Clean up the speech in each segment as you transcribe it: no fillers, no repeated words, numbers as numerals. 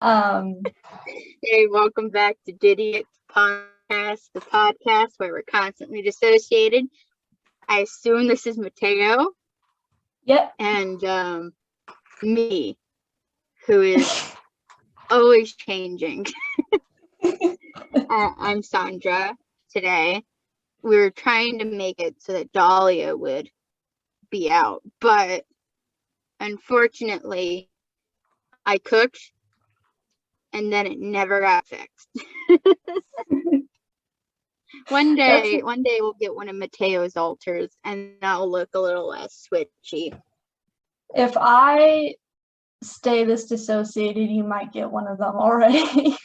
Um, Hey, welcome back to DIDiots podcast, the podcast where we're constantly dissociated. I assume this is Matteo yep. and me, who is always changing. I'm Sandra today. We were trying to make it so that Dahlia would be out, but unfortunately, I cooked and then it never got fixed. One day we'll get one of Mateo's altars and that'll look a little less switchy. If I stay this dissociated, you might get one of them already.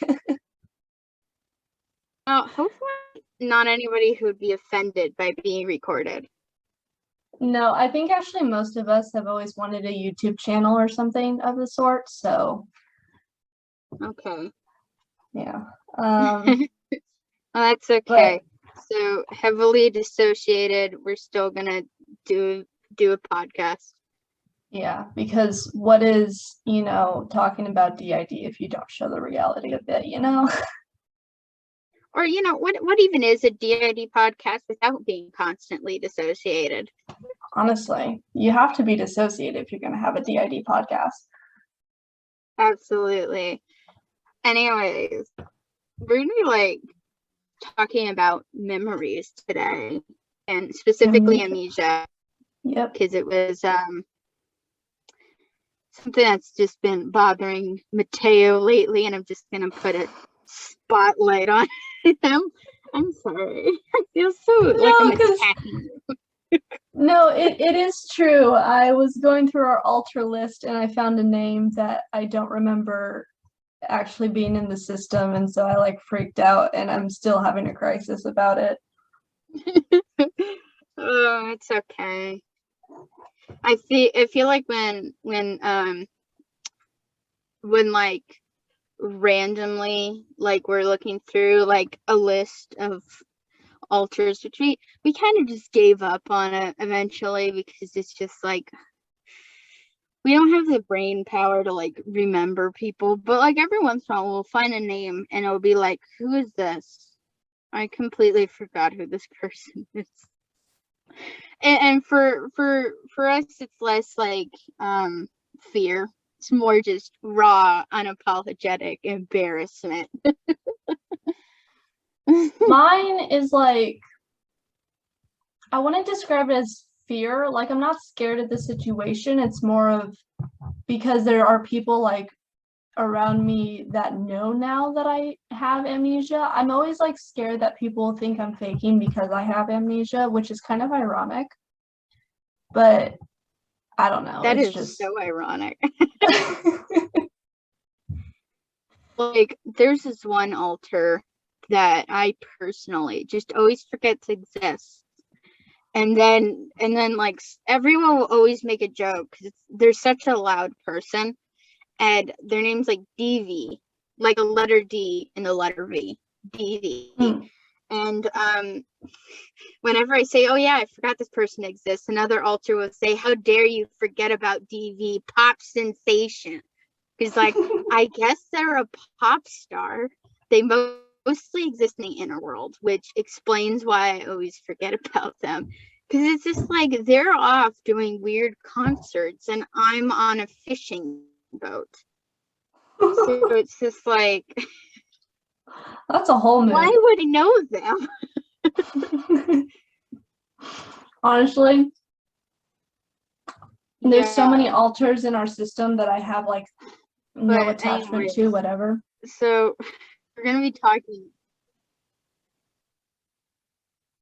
Hopefully not anybody who would be offended by being recorded. No, I think actually most of us have always wanted a YouTube channel or something of the sort, so Okay. yeah. Well, that's okay. So heavily dissociated, we're still gonna do a podcast. Yeah, because what is, talking about DID if you don't show the reality of it, Or what even is a DID podcast without being constantly dissociated? Honestly, you have to be dissociated if you're going to have a DID podcast. Absolutely. Anyways, we're gonna be talking about memories today, and specifically amnesia. Yep. Because it was something that's just been bothering Matteo lately, and I'm just gonna put a spotlight on him. I'm sorry. I feel so like I'm attacking you. No, it is true. I was going through our alter list and I found a name that I don't remember actually being in the system, and so I freaked out and I'm still having a crisis about it. Oh, it's okay. I feel like when randomly we're looking through a list of altars, which we kind of just gave up on it eventually because it's just we don't have the brain power to remember people, but every once in a while we'll find a name and it'll be like, who is this? I completely forgot who this person is. And for us it's less fear. It's more just raw, unapologetic embarrassment. Mine is I wouldn't describe it as fear. I'm not scared of the situation. It's more of because there are people around me that know now that I have amnesia. I'm always scared that people think I'm faking because I have amnesia, which is kind of ironic. But I don't know. That it's is just so ironic. There's this one altar that I personally just always forget to exist. And then everyone will always make a joke because they're such a loud person, and their name's DV, like a letter D and a letter V, DV. And whenever I say, oh yeah, I forgot this person exists, another altar will say, how dare you forget about DV, pop sensation. Because I guess they're a pop star. They mostly exist in the inner world, which explains why I always forget about them. Because it's just they're off doing weird concerts and I'm on a fishing boat. So it's just that's a whole mood. Why would I know them? Honestly, there's so many altars in our system that I have no attachment to, whatever. So we're gonna be talking.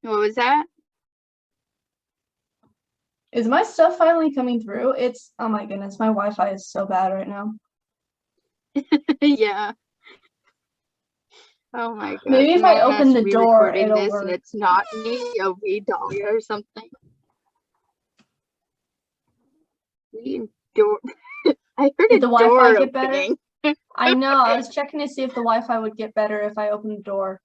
What was that? Is my stuff finally coming through? It's, oh my goodness, my Wi-Fi is so bad right now. Yeah. Oh my god. Maybe if I open the door, it'll work. And it's not me, it'll be Dahlia or something. Door. I heard Did the Wi-Fi get opening. better? I know. I was checking to see if the Wi-Fi would get better if I opened the door.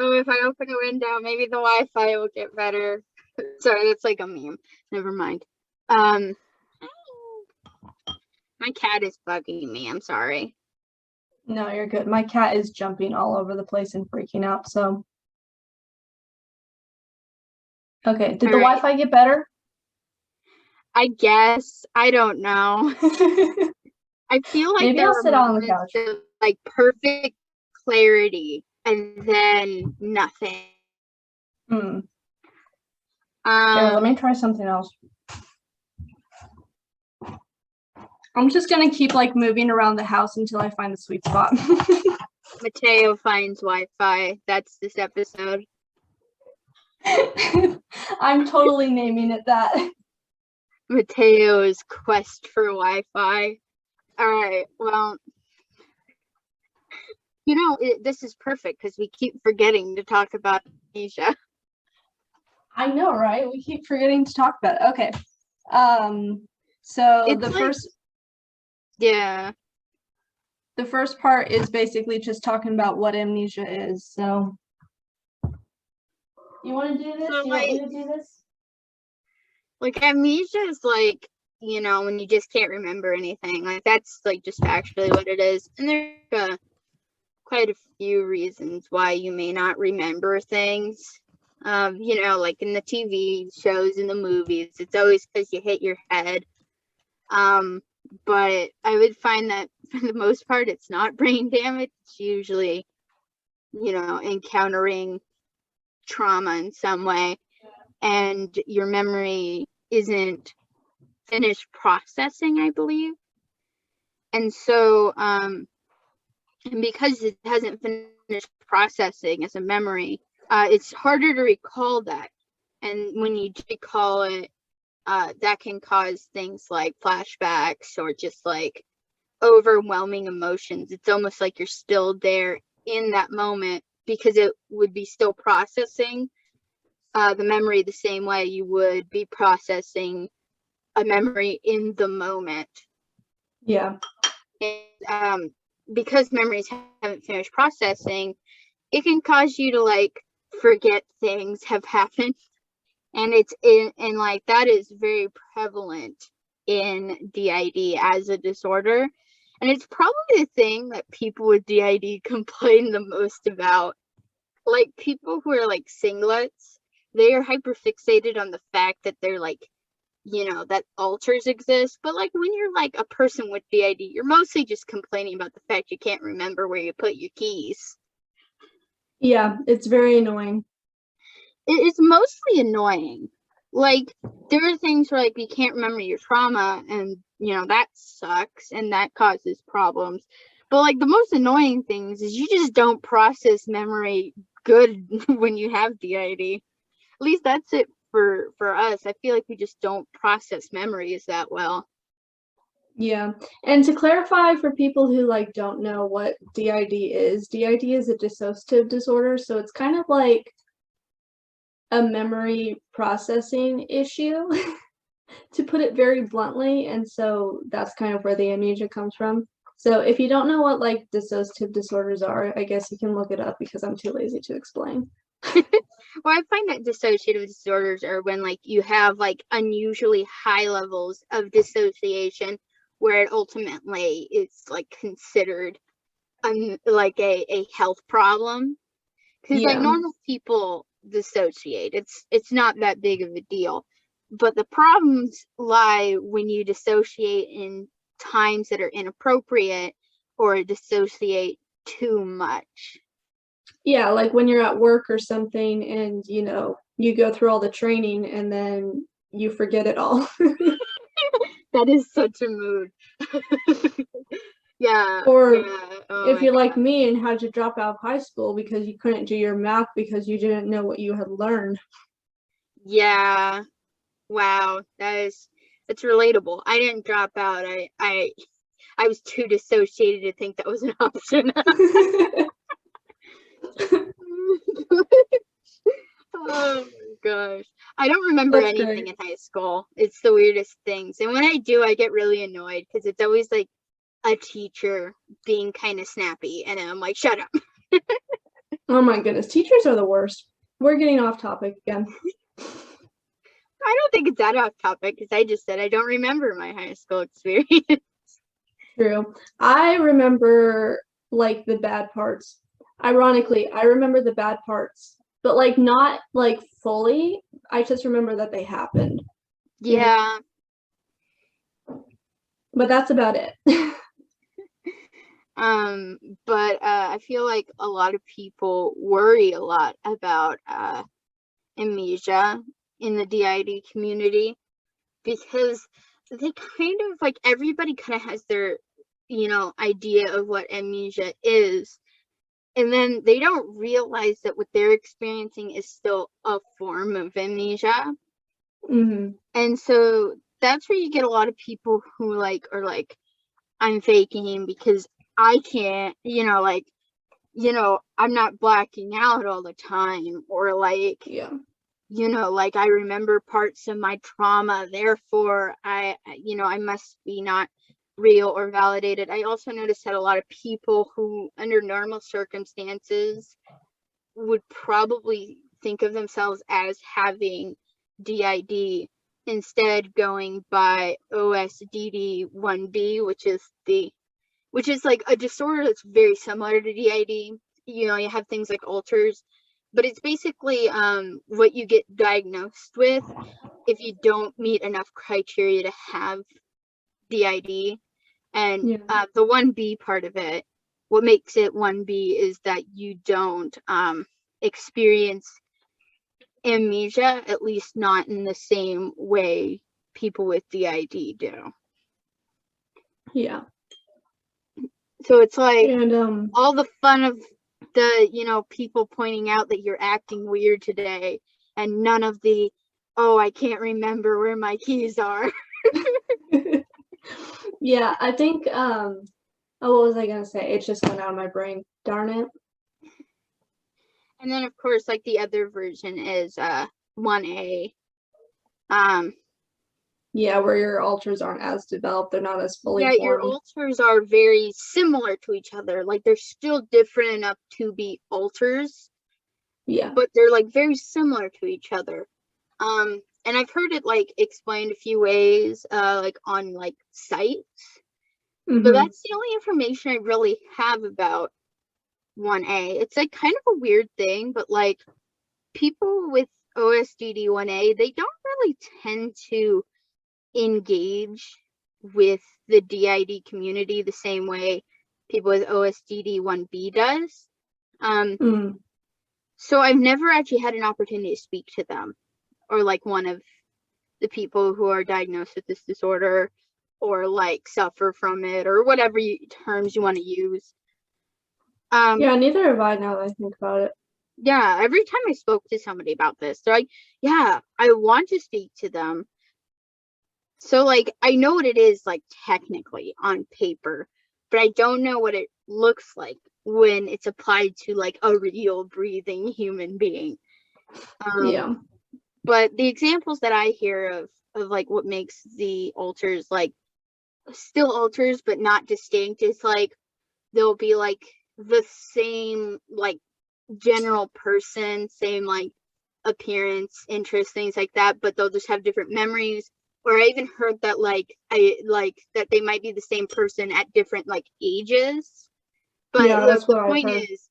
Oh, if I open a window, maybe the Wi-Fi will get better. Sorry, that's a meme. Never mind. My cat is bugging me. I'm sorry. No, you're good. My cat is jumping all over the place and freaking out, so. Okay, did the All right. Wi-Fi get better? I guess. I don't know. I feel like Maybe there I'll were sit on the moments couch. of like perfect clarity and then nothing. Here, let me try something else. I'm just gonna keep like moving around the house until I find a sweet spot. Matteo finds Wi-Fi. That's this episode. I'm totally naming it that. Mateo's quest for Wi-Fi. All right. Well, this is perfect because we keep forgetting to talk about amnesia. I know, right? We keep forgetting to talk about it. Okay. So It's the like- first Yeah. the first part is basically just talking about what amnesia is. So you want to do this? So, You want me to do this? Like amnesia is like, when you just can't remember anything. Like that's like just actually what it is. And there's quite a few reasons why you may not remember things. Like in the TV shows, in the movies, it's always because you hit your head. But I would find that for the most part, it's not brain damage. It's usually, encountering trauma in some way, and your memory isn't finished processing, I believe. And so, and because it hasn't finished processing as a memory, it's harder to recall that. And when you recall it, that can cause things like flashbacks or just like overwhelming emotions. It's almost like you're still there in that moment because it would be still processing the memory the same way you would be processing a memory in the moment. Yeah. And because memories haven't finished processing, it can cause you to like forget things have happened. And and like that is very prevalent in DID as a disorder. And it's probably the thing that people with DID complain the most about. Like people who are like singlets, they are hyperfixated on the fact that they're like, that alters exist. But like when you're like a person with DID, you're mostly just complaining about the fact you can't remember where you put your keys. Yeah, it's very annoying. It's mostly annoying. Like there are things where like you can't remember your trauma, and that sucks and that causes problems. But like the most annoying things is you just don't process memory good when you have DID. At least that's it for us. I feel like we just don't process memories that well. Yeah. And to clarify for people who like don't know what DID is a dissociative disorder. So it's kind of like a memory processing issue, to put it very bluntly. And so that's kind of where the amnesia comes from. So if you don't know what like dissociative disorders are, I guess you can look it up because I'm too lazy to explain. Well, I find that dissociative disorders are when like you have like unusually high levels of dissociation, where it ultimately is like considered like a health problem. Because like normal people dissociate, it's not that big of a deal. But the problems lie when you dissociate in times that are inappropriate or dissociate too much. Yeah, like when you're at work or something and you go through all the training and then you forget it all. That is such a mood. Yeah. Or if you're like me and had to drop out of high school because you couldn't do your math because you didn't know what you had learned. Yeah. Wow. That's relatable. I didn't drop out. I was too dissociated to think that was an option. Oh my gosh. I don't remember That's anything great. in high school. It's the weirdest things. And when I do, I get really annoyed because it's always like a teacher being kind of snappy. And I'm like, shut up. Oh my goodness, teachers are the worst. We're getting off topic again. I don't think it's that off topic because I just said I don't remember my high school experience. True. I remember like the bad parts. Ironically, I remember the bad parts, but like not like fully. I just remember that they happened. Yeah. But that's about it. But I feel like a lot of people worry a lot about amnesia in the DID community because they kind of like everybody kind of has their, idea of what amnesia is. And then they don't realize that what they're experiencing is still a form of amnesia. Mm-hmm. And so that's where you get a lot of people who are like, I'm faking because I can't, I'm not blacking out all the time, or like, Yeah. Like I remember parts of my trauma, therefore I must be not real or validated. I also noticed that a lot of people who under normal circumstances would probably think of themselves as having DID instead going by OSDD1B, which is like a disorder that's very similar to DID. You have things like alters, but it's basically what you get diagnosed with if you don't meet enough criteria to have DID. And Yeah. the 1B part of it, what makes it 1B is that you don't experience amnesia, at least not in the same way people with DID do. Yeah. So it's like And all the fun of the, people pointing out that you're acting weird today, and none of the, oh, I can't remember where my keys are. yeah, I think what was I gonna say? It just went out of my brain. Darn it. And then of course, like the other version is 1A. Yeah, where your alters aren't as developed, they're not as fully Yeah, your formed. alters are very similar to each other. Like they're still different enough to be alters, Yeah. but they're like very similar to each other. And I've heard it like explained a few ways, like on like sites, but Mm-hmm. that's the only information I really have about 1A. It's like kind of a weird thing, but like people with OSDD 1A, they don't really tend to engage with the DID community the same way people with OSDD 1B does. So I've never actually had an opportunity to speak to them, or like one of the people who are diagnosed with this disorder, or like suffer from it, or whatever terms you want to use. Yeah, neither have I now that I think about it. Yeah, every time I spoke to somebody about this, they're like, yeah, I want to speak to them. So like I know what it is like technically on paper, but I don't know what it looks like when it's applied to like a real breathing human being. Yeah. But the examples that I hear of like what makes the alters like still alters but not distinct is like they'll be like the same like general person, same like appearance, interests, things like that, but they'll just have different memories. Or I even heard that that they might be the same person at different like ages. But Yeah, that's the what I've point heard. is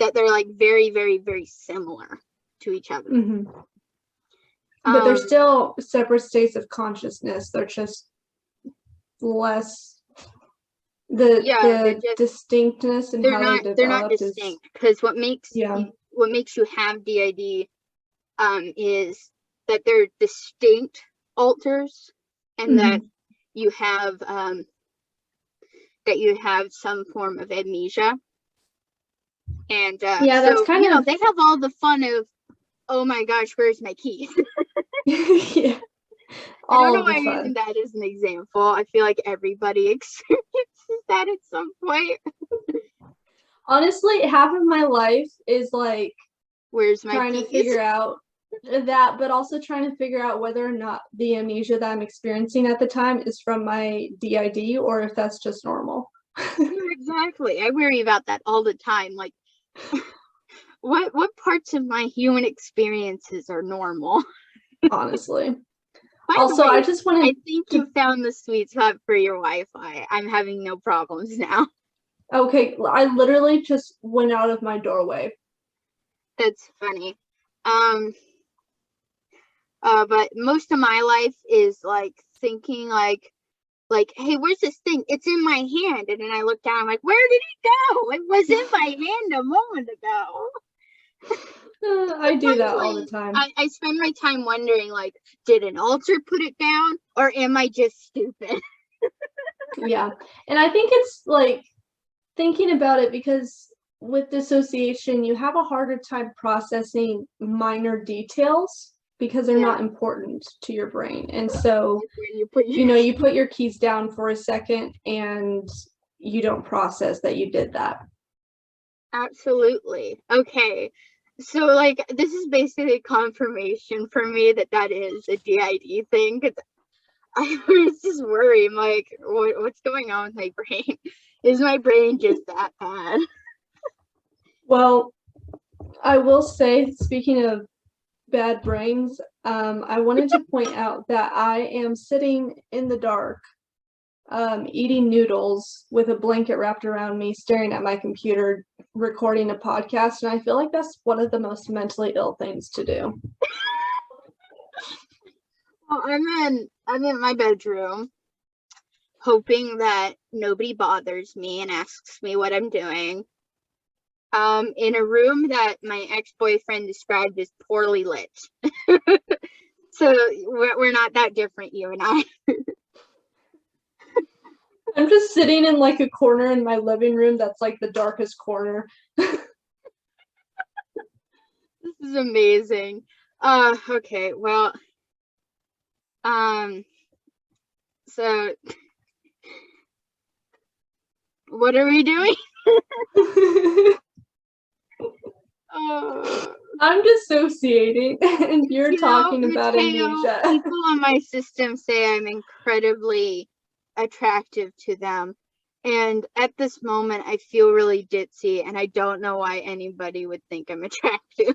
that they're like very, very, very similar to each other. Mm-hmm. But they're still separate states of consciousness. They're just less the distinctness and how they developed. They're not distinct, because what makes you have DID is that they're distinct alters, and that you have some form of amnesia. And that's kind of, they have all the fun of, oh my gosh, where's my keys? yeah. I don't know why I'm using that as an example. I feel like everybody experiences that at some point. Honestly, half of my life is like where's my trying keys? To figure out that, but also trying to figure out whether or not the amnesia that I'm experiencing at the time is from my DID or if that's just normal. Yeah, exactly. I worry about that all the time. Like, what parts of my human experiences are normal? honestly. By Also, the way, I just wanted I think you found the sweet spot for your Wi-Fi. I'm having no problems now. Okay, I literally just went out of my doorway. That's funny. But most of my life is like thinking like, hey, where's this thing? It's in my hand. And then I look down, I'm like, where did it go? It was in my hand a moment ago. I do that all the time. I spend my time wondering, like, did an alter put it down, or am I just stupid? Yeah. And I think it's like thinking about it, because with dissociation, you have a harder time processing minor details because they're not important to your brain. And so, you put your keys down for a second and you don't process that you did that. Absolutely. Okay. So, like, this is basically confirmation for me that is a DID thing, because I was just worried. I'm like, what's going on with my brain? Is my brain just that bad? Well, I will say, speaking of bad brains, I wanted to point out that I am sitting in the dark, eating noodles with a blanket wrapped around me, staring at my computer, recording a podcast, and I feel like that's one of the most mentally ill things to do. Well, I'm in my bedroom, hoping that nobody bothers me and asks me what I'm doing. In a room that my ex-boyfriend described as poorly lit. So we're not that different, you and I. I'm just sitting in like a corner in my living room that's like the darkest corner. This is amazing. Okay, well, so what are we doing? I'm dissociating and you're talking about Matteo, amnesia. People on my system say I'm incredibly attractive to them. And at this moment, I feel really ditzy, and I don't know why anybody would think I'm attractive.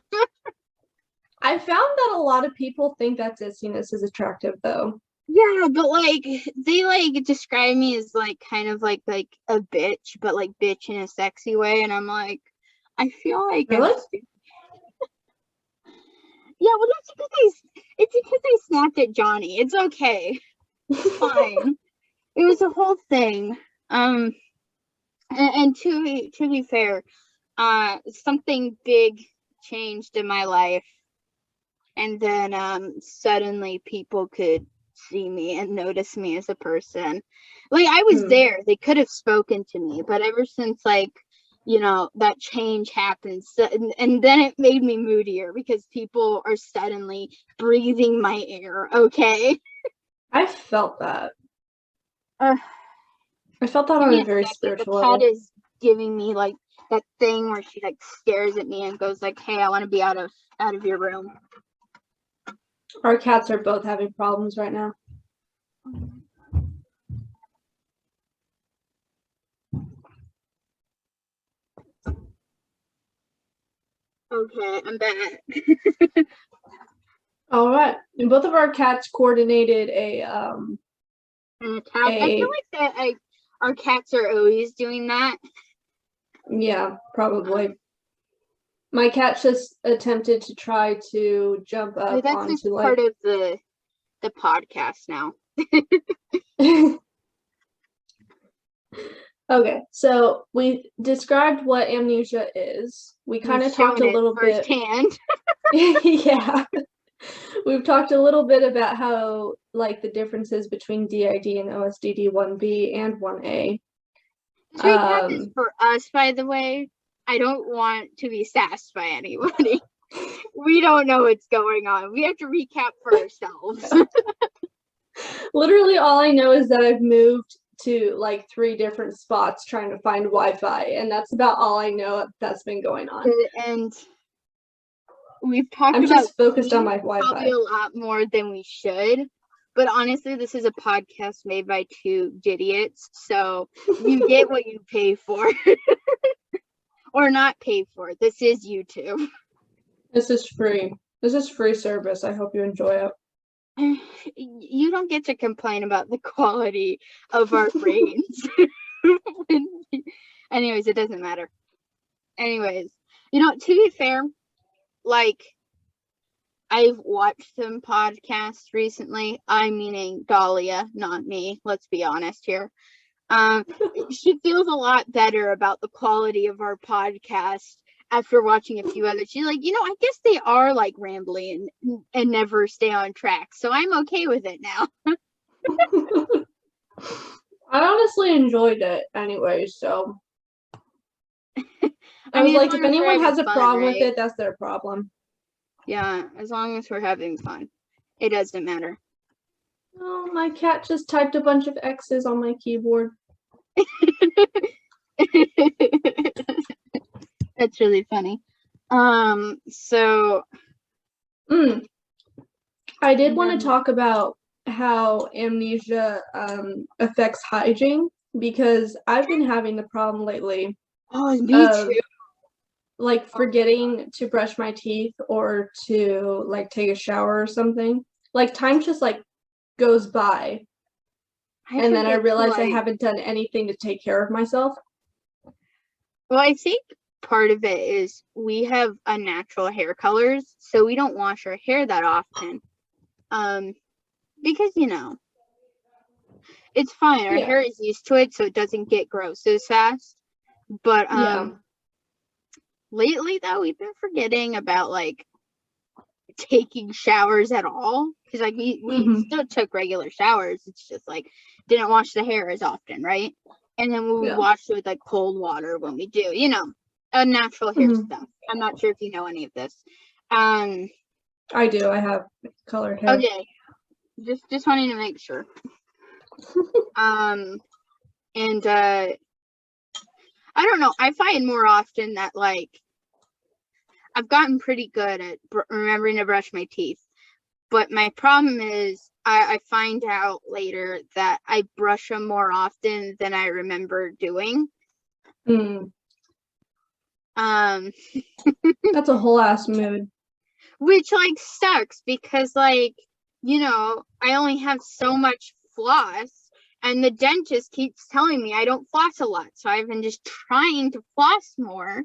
I found that a lot of people think that ditziness is attractive, though. Yeah, but like they like describe me as like kind of like a bitch, but like bitch in a sexy way, and I'm like, I feel like Really? Yeah, well, it's because they snapped at Johnny. It's okay. It's fine. It was a whole thing. And to be fair, something big changed in my life, and then suddenly people could see me and notice me as a person. Like, I was there. They could have spoken to me, but ever since like, that change happened, and then it made me moodier because people are suddenly breathing my air. Okay. I felt that. I felt that on a very spiritual level. The cat is giving me like that thing where she like stares at me and goes like, "Hey, I want to be out of your room." Our cats are both having problems right now. Okay, I'm back. All right, and both of our cats coordinated an attack. I feel like that. Our cats are always doing that. Yeah, probably. My cat just attempted to try to jump up onto like part of the podcast now. Okay, so we described what amnesia is. We kind of talked a little bit firsthand. Yeah. We've talked a little bit about how like the differences between DID and OSDD 1B and 1A. This recap is for us, by the way. I don't want to be sassed by anybody. We don't know what's going on. We have to recap for ourselves. Literally all I know is that I've moved to like 3 different spots trying to find Wi-Fi, and that's about all I know that's been going on. And we've talked I'm about just focused on my Wi-Fi. Probably a lot more than we should. But honestly, this is a podcast made by 2 DIDiots, so you get what you pay for. Or not pay for. This is YouTube. This is free. This is free service. I hope you enjoy it. You don't get to complain about the quality of our brains. Anyways, it doesn't matter. Anyways, to be fair, like, I've watched some podcasts recently. I'm meaning Dahlia, not me. Let's be honest here. She feels a lot better about the quality of our podcast after watching a few others. She's like, I guess they are like rambly and never stay on track. So I'm okay with it now. I honestly enjoyed it anyway, so I was mean, like, if anyone has a problem with right? it, that's their problem. Yeah, as long as we're having fun, it doesn't matter. Oh, my cat just typed a bunch of X's on my keyboard. That's really funny. So I did want to talk about how amnesia affects hygiene, because I've been having the problem lately. Oh, me too. Like forgetting to brush my teeth or to like take a shower or something. Like time just like goes by. And then I realize I haven't done anything to take care of myself. Well, I think part of it is we have unnatural hair colors, so we don't wash our hair that often. Because it's fine. Our hair is used to it, so it doesn't get gross as fast. But lately though, we've been forgetting about like taking showers at all, because like we still took regular showers. It's just like didn't wash the hair as often, right? And then we washed it with like cold water when we do, unnatural hair stuff. I'm not sure if you know any of this. I do. I have colored hair. Okay, just wanting to make sure. And I don't know. I find more often that like I've gotten pretty good at remembering to brush my teeth, but my problem is I find out later that I brush them more often than I remember doing. That's a whole ass mood. Which like sucks because like, I only have so much floss, and the dentist keeps telling me I don't floss a lot. So I've been just trying to floss more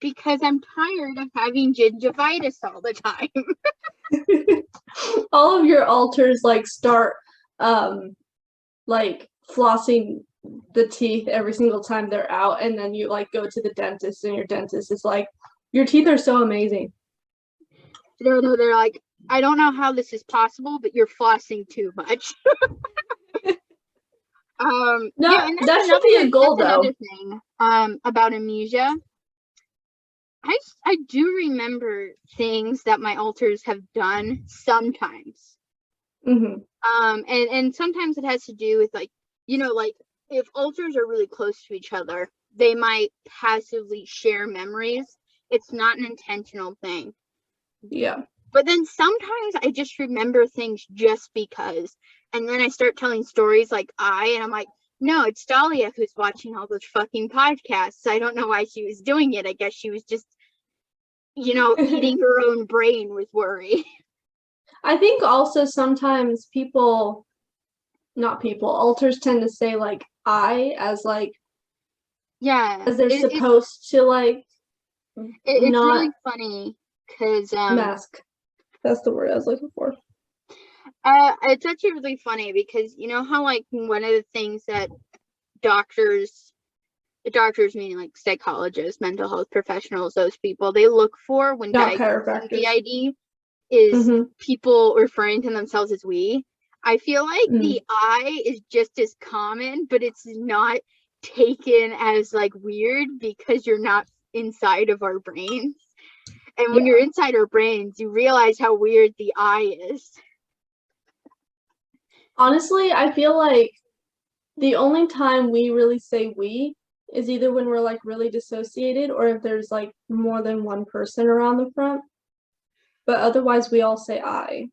because I'm tired of having gingivitis all the time. All of your alters like start like flossing the teeth every single time they're out, and then you like go to the dentist and your dentist is like, your teeth are so amazing. No, they're like, I don't know how this is possible, but you're flossing too much. No, and that should be a goal though. Another thing about amnesia. I do remember things that my alters have done sometimes. And sometimes it has to do with like, like if alters are really close to each other, they might passively share memories. It's not an intentional thing. Yeah. But then sometimes I just remember things just because. And then I start telling stories and I'm like, no, it's Dahlia who's watching all those fucking podcasts. I don't know why she was doing it. I guess she was just, eating her own brain with worry. I think also sometimes alters tend to say like I as like, as they're supposed to like, it's not really funny because mask. That's the word I was looking for. It's actually really funny because how like one of the things that doctors meaning like psychologists, mental health professionals, those people, they look for when diagnosing DID is people referring to themselves as we. I feel like the I is just as common, but it's not taken as like weird because you're not inside of our brains. And when you're inside our brains, you realize how weird the I is. Honestly, I feel like the only time we really say we is either when we're like really dissociated or if there's like more than one person around the front. But otherwise we all say I.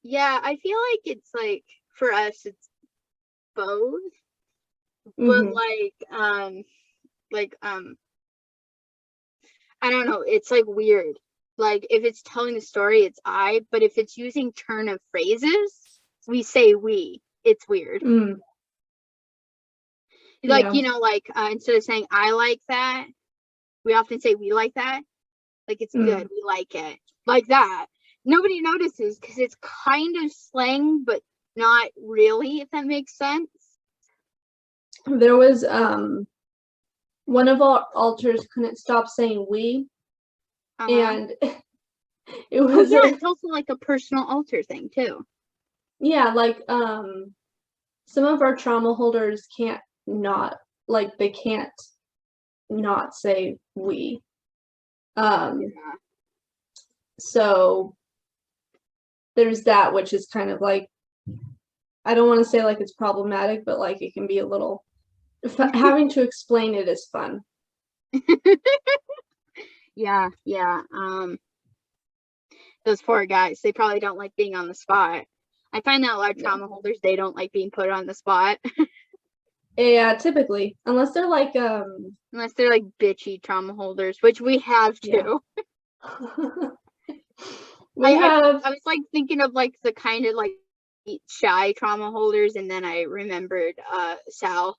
Yeah, I feel like it's like for us it's both. But I don't know, it's like weird Like if it's telling the story, it's I, but if it's using turn of phrases, we say we. It's weird. Mm, Like, yeah. you know, like instead of saying I like that, we often say we like that. Like it's good, Mm. we like it. Like that. Nobody notices because it's kind of slang, but not really, if that makes sense. There was one of our alters couldn't stop saying we, Uh-huh. and it Oh was yeah, it's also like a personal alter thing too. yeah, like some of our trauma holders can't not like they can't not say we. Yeah. So there's that, which is kind of like, I don't want to say like it's problematic, but like it can be a little having to explain it is fun. Yeah, yeah. Those poor guys, they probably don't like being on the spot. I find that a lot of trauma holders, they don't like being put on the spot. Yeah, typically, unless they're like Unless they're like bitchy trauma holders, which we have too. I was like thinking of like the kind of like shy trauma holders, and then I remembered Sal.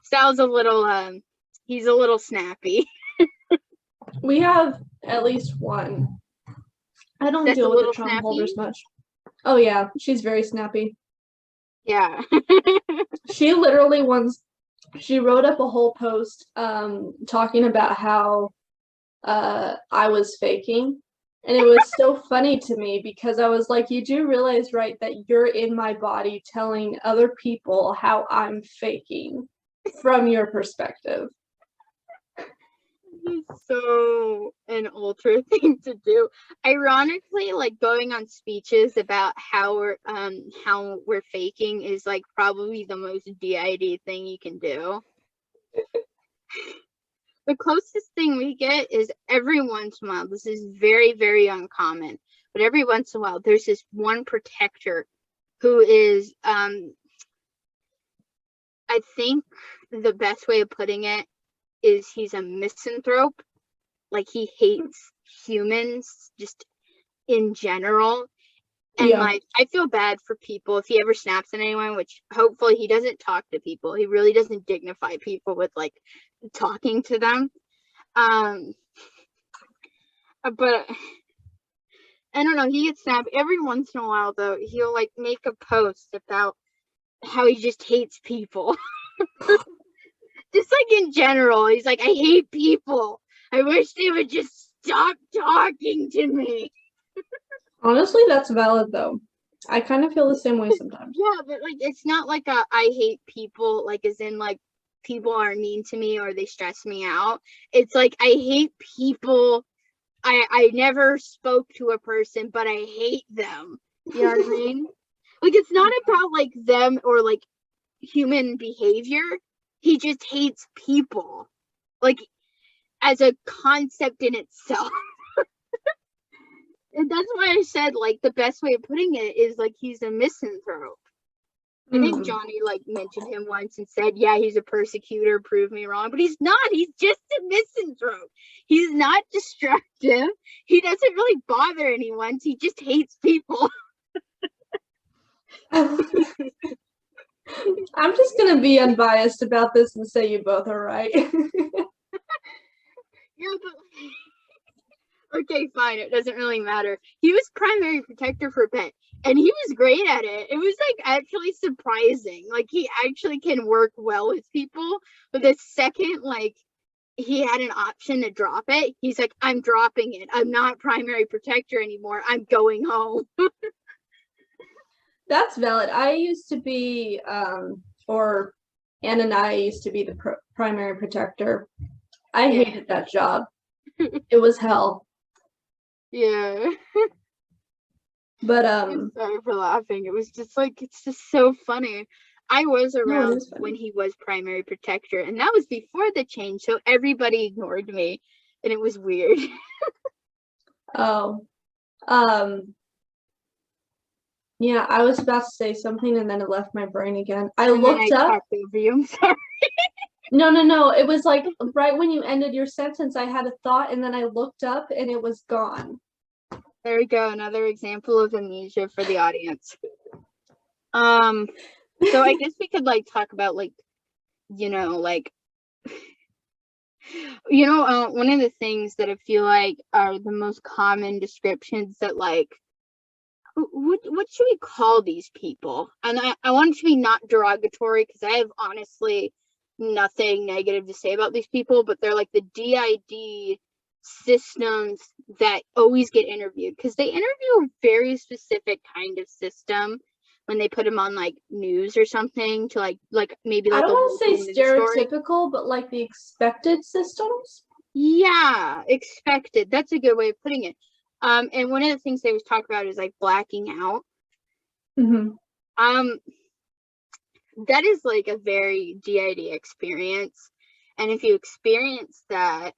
Sal's a little he's a little snappy. We have at least one. I don't That's a deal with the little trauma snappy. holders much. Oh yeah, she's very snappy. Yeah. She literally she wrote up a whole post talking about how I was faking. And it was so funny to me because I was like, you do realize, right, that you're in my body telling other people how I'm faking from your perspective. It's so an ultra thing to do. Ironically, like going on speeches about how we're faking is like probably the most DID thing you can do. The closest thing we get is every once in a while, this is very, very uncommon, but every once in a while there's this one protector who is I think the best way of putting it is he's a misanthrope. Like he hates humans just in general. And Yeah. like I feel bad for people if he ever snaps at anyone, which hopefully he doesn't talk to people. He really doesn't dignify people with like talking to them. But I don't know, he gets snapped every once in a while though. He'll like make a post about how he just hates people. Just like in general, he's like, I hate people. I wish they would just stop talking to me. Honestly, that's valid though. I kind of feel the same way sometimes. Yeah, but like it's not like a I hate people, like as in like people are mean to me or they stress me out. It's like I hate people. I never spoke to a person, but I hate them. You know what I mean? Like it's not about like them or like human behavior. He just hates people. Like as a concept in itself. And that's why I said like the best way of putting it is like he's a misanthrope. I think Johnny like mentioned him once and said, yeah, he's a persecutor, prove me wrong. But he's not. He's just a misanthrope. He's not destructive. He doesn't really bother anyone. He just hates people. I'm just gonna be unbiased about this and say you both are right. Yeah, but okay, fine. It doesn't really matter. He was primary protector for a bit, and he was great at it. It was like actually surprising. Like he actually can work well with people. But the second like he had an option to drop it, he's like, I'm dropping it. I'm not primary protector anymore. I'm going home. That's valid. I used to be, or Ann and I used to be the primary protector. I hated that job. It was hell. Yeah. But I'm sorry for laughing. It was just like it's just so funny. I was around when he was primary protector, and that was before the change, so everybody ignored me, and it was weird. Oh, yeah, I was about to say something and then it left my brain again. I looked up. Talked over you. I'm sorry. No. It was like right when you ended your sentence, I had a thought and then I looked up and it was gone. There we go, another example of amnesia for the audience. So I guess we could like talk about like, like one of the things that I feel like are the most common descriptions that like what should we call these people? And I want it to be not derogatory because I have honestly nothing negative to say about these people, but they're like the DID systems that always get interviewed because they interview a very specific kind of system when they put them on like news or something to like maybe I like don't a want to local say news story. stereotypical, but like the expected systems. Yeah, expected. That's a good way of putting it. And one of the things they was talk about is like blacking out. Mm-hmm. That is like a very DID experience. And if you experience that,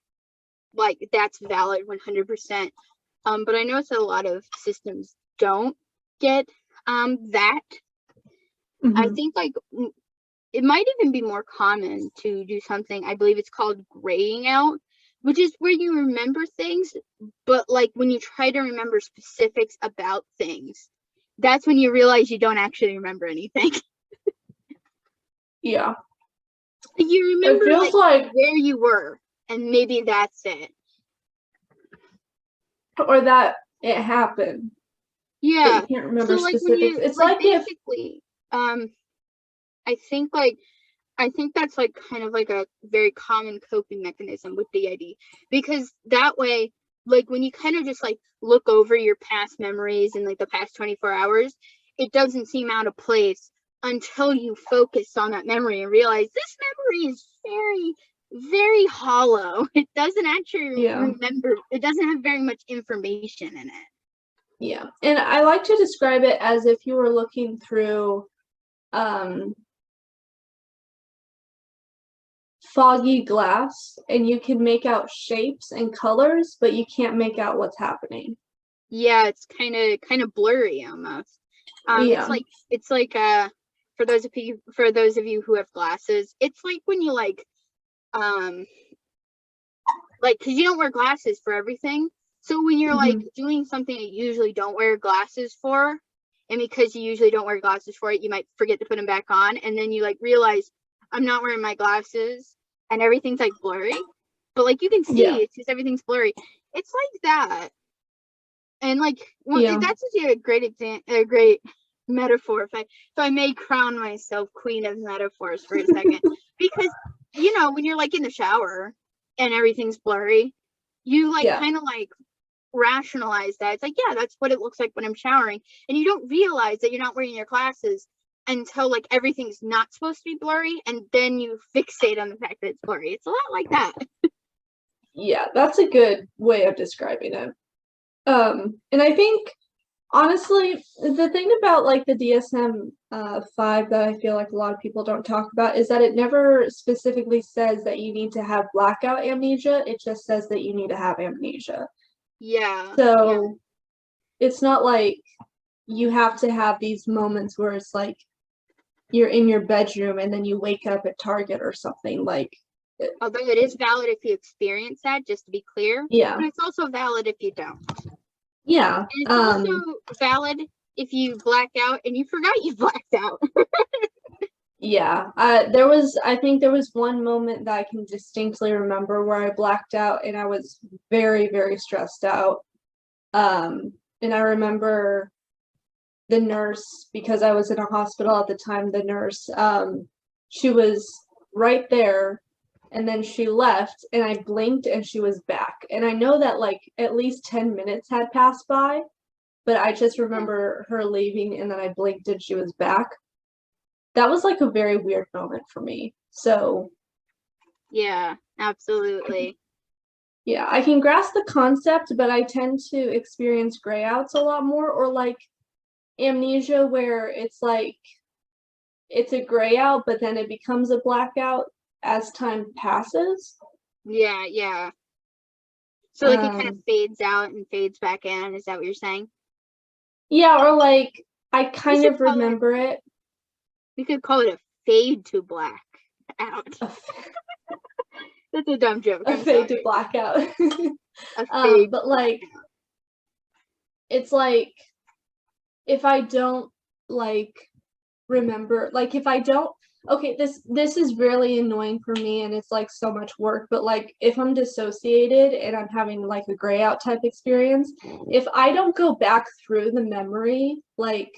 like that's valid 100%. But I notice that a lot of systems don't get that. Mm-hmm. I think like it might even be more common to do something, I believe it's called graying out, which is where you remember things, but like when you try to remember specifics about things, that's when you realize you don't actually remember anything. Yeah. You remember It feels like where you were, and maybe that's it. or that it happened. Yeah. But you can't remember So like specifics. when you It's like if basically, I think that's like kind of like a very common coping mechanism with DID, because that way, like when you kind of just like look over your past memories in like the past 24 hours, it doesn't seem out of place until you focus on that memory and realize this memory is very, very hollow. It doesn't actually remember, it doesn't have very much information in it. Yeah. And I like to describe it as if you were looking through foggy glass and you can make out shapes and colors, but you can't make out what's happening. Yeah, it's kind of blurry almost. Yeah. It's like for those of you who have glasses, it's like when you like because you don't wear glasses for everything. So when you're like doing something that you usually don't wear glasses for, and because you usually don't wear glasses for it, you might forget to put them back on, and then you like realize I'm not wearing my glasses and everything's like blurry. But like you can see it's just everything's blurry. It's like that. And like that's actually a great metaphor if I may crown myself queen of metaphors for a second. Because when you're like in the shower and everything's blurry, you like kind of like rationalize that. It's like, yeah, that's what it looks like when I'm showering. And you don't realize that you're not wearing your glasses until like everything's not supposed to be blurry, and then you fixate on the fact that it's blurry. It's a lot like that. Yeah, that's a good way of describing it. And I think honestly, the thing about like the DSM-5 that I feel like a lot of people don't talk about is that it never specifically says that you need to have blackout amnesia. It just says that you need to have amnesia. Yeah. So it's not like you have to have these moments where it's like you're in your bedroom and then you wake up at Target or something like. Although it is valid if you experience that, just to be clear. Yeah. But it's also valid if you don't. Yeah. And it's also valid if you black out and you forgot you blacked out. Yeah. I think there was one moment that I can distinctly remember where I blacked out and I was very, very stressed out. And I remember the nurse, because I was in a hospital at the time, the nurse, she was right there. And then she left and I blinked and she was back. And I know that like at least 10 minutes had passed by, but I just remember her leaving and then I blinked and she was back. That was like a very weird moment for me. So yeah, absolutely. Yeah, I can grasp the concept, but I tend to experience grayouts a lot more, or like amnesia where it's like it's a grayout, but then it becomes a blackout as time passes. Yeah. So like it kind of fades out and fades back in. Is that what you're saying? Yeah, or like I kind of remember it. We could call it a fade to black out. That's a dumb joke. A I'm fade to sorry. blackout. A fade. But like, it's like if I don't like remember, like if I don't, okay, this is really annoying for me and it's like so much work, but like if I'm dissociated and I'm having like a gray out type experience, if I don't go back through the memory like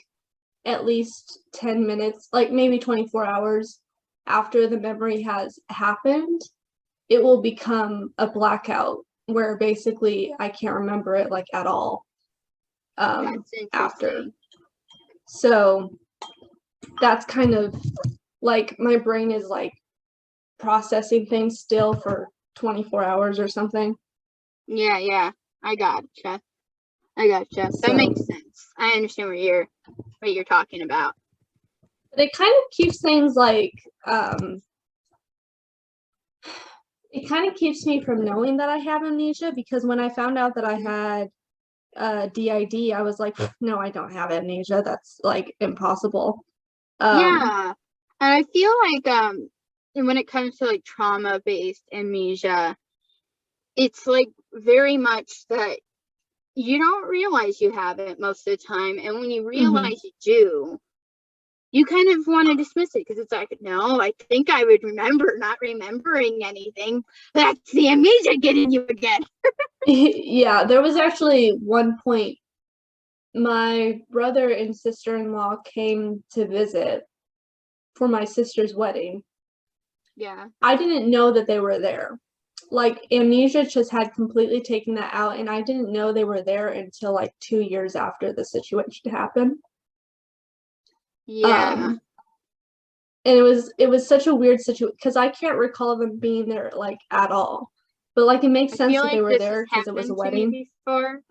at least 10 minutes, like maybe 24 hours after the memory has happened, it will become a blackout where basically I can't remember it like at all. That's After. interesting. So that's kind of like my brain is like processing things still for 24 hours or something. Yeah. I gotcha. That makes sense. I understand what you're talking about. But it kind of keeps things like it kind of keeps me from knowing that I have amnesia, because when I found out that I had DID, I was like, no, I don't have amnesia. That's like impossible. Yeah. And I feel like and when it comes to like trauma-based amnesia, it's like very much that you don't realize you have it most of the time, and when you realize you do, you kind of want to dismiss it because it's like, no, I think I would remember not remembering anything. That's the amnesia getting you again. Yeah, there was actually one point my brother and sister-in-law came to visit for my sister's wedding. Yeah. I didn't know that they were there. Like amnesia just had completely taken that out, and I didn't know they were there until like 2 years after the situation happened. Yeah. And it was such a weird situation because I can't recall them being there like at all. But like it makes I sense feel that they like were this there has because it was a happened to me wedding. before.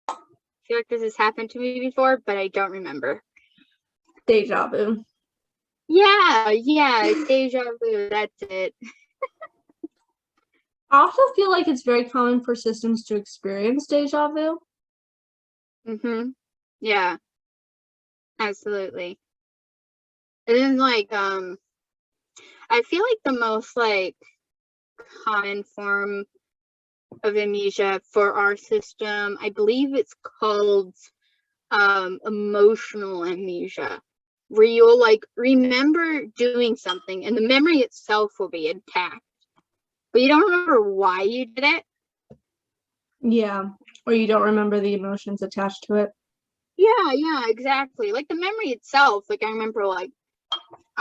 I feel like this has happened to me before, but I don't remember. Deja vu. Yeah, deja vu, that's it. I also feel like it's very common for systems to experience deja vu. Yeah, absolutely. And then like I feel like the most like common form of amnesia for our system, I believe it's called emotional amnesia, where you'll like remember doing something and the memory itself will be intact, but you don't remember why you did it. Yeah, or you don't remember the emotions attached to it. Yeah, exactly. Like the memory itself, like I remember like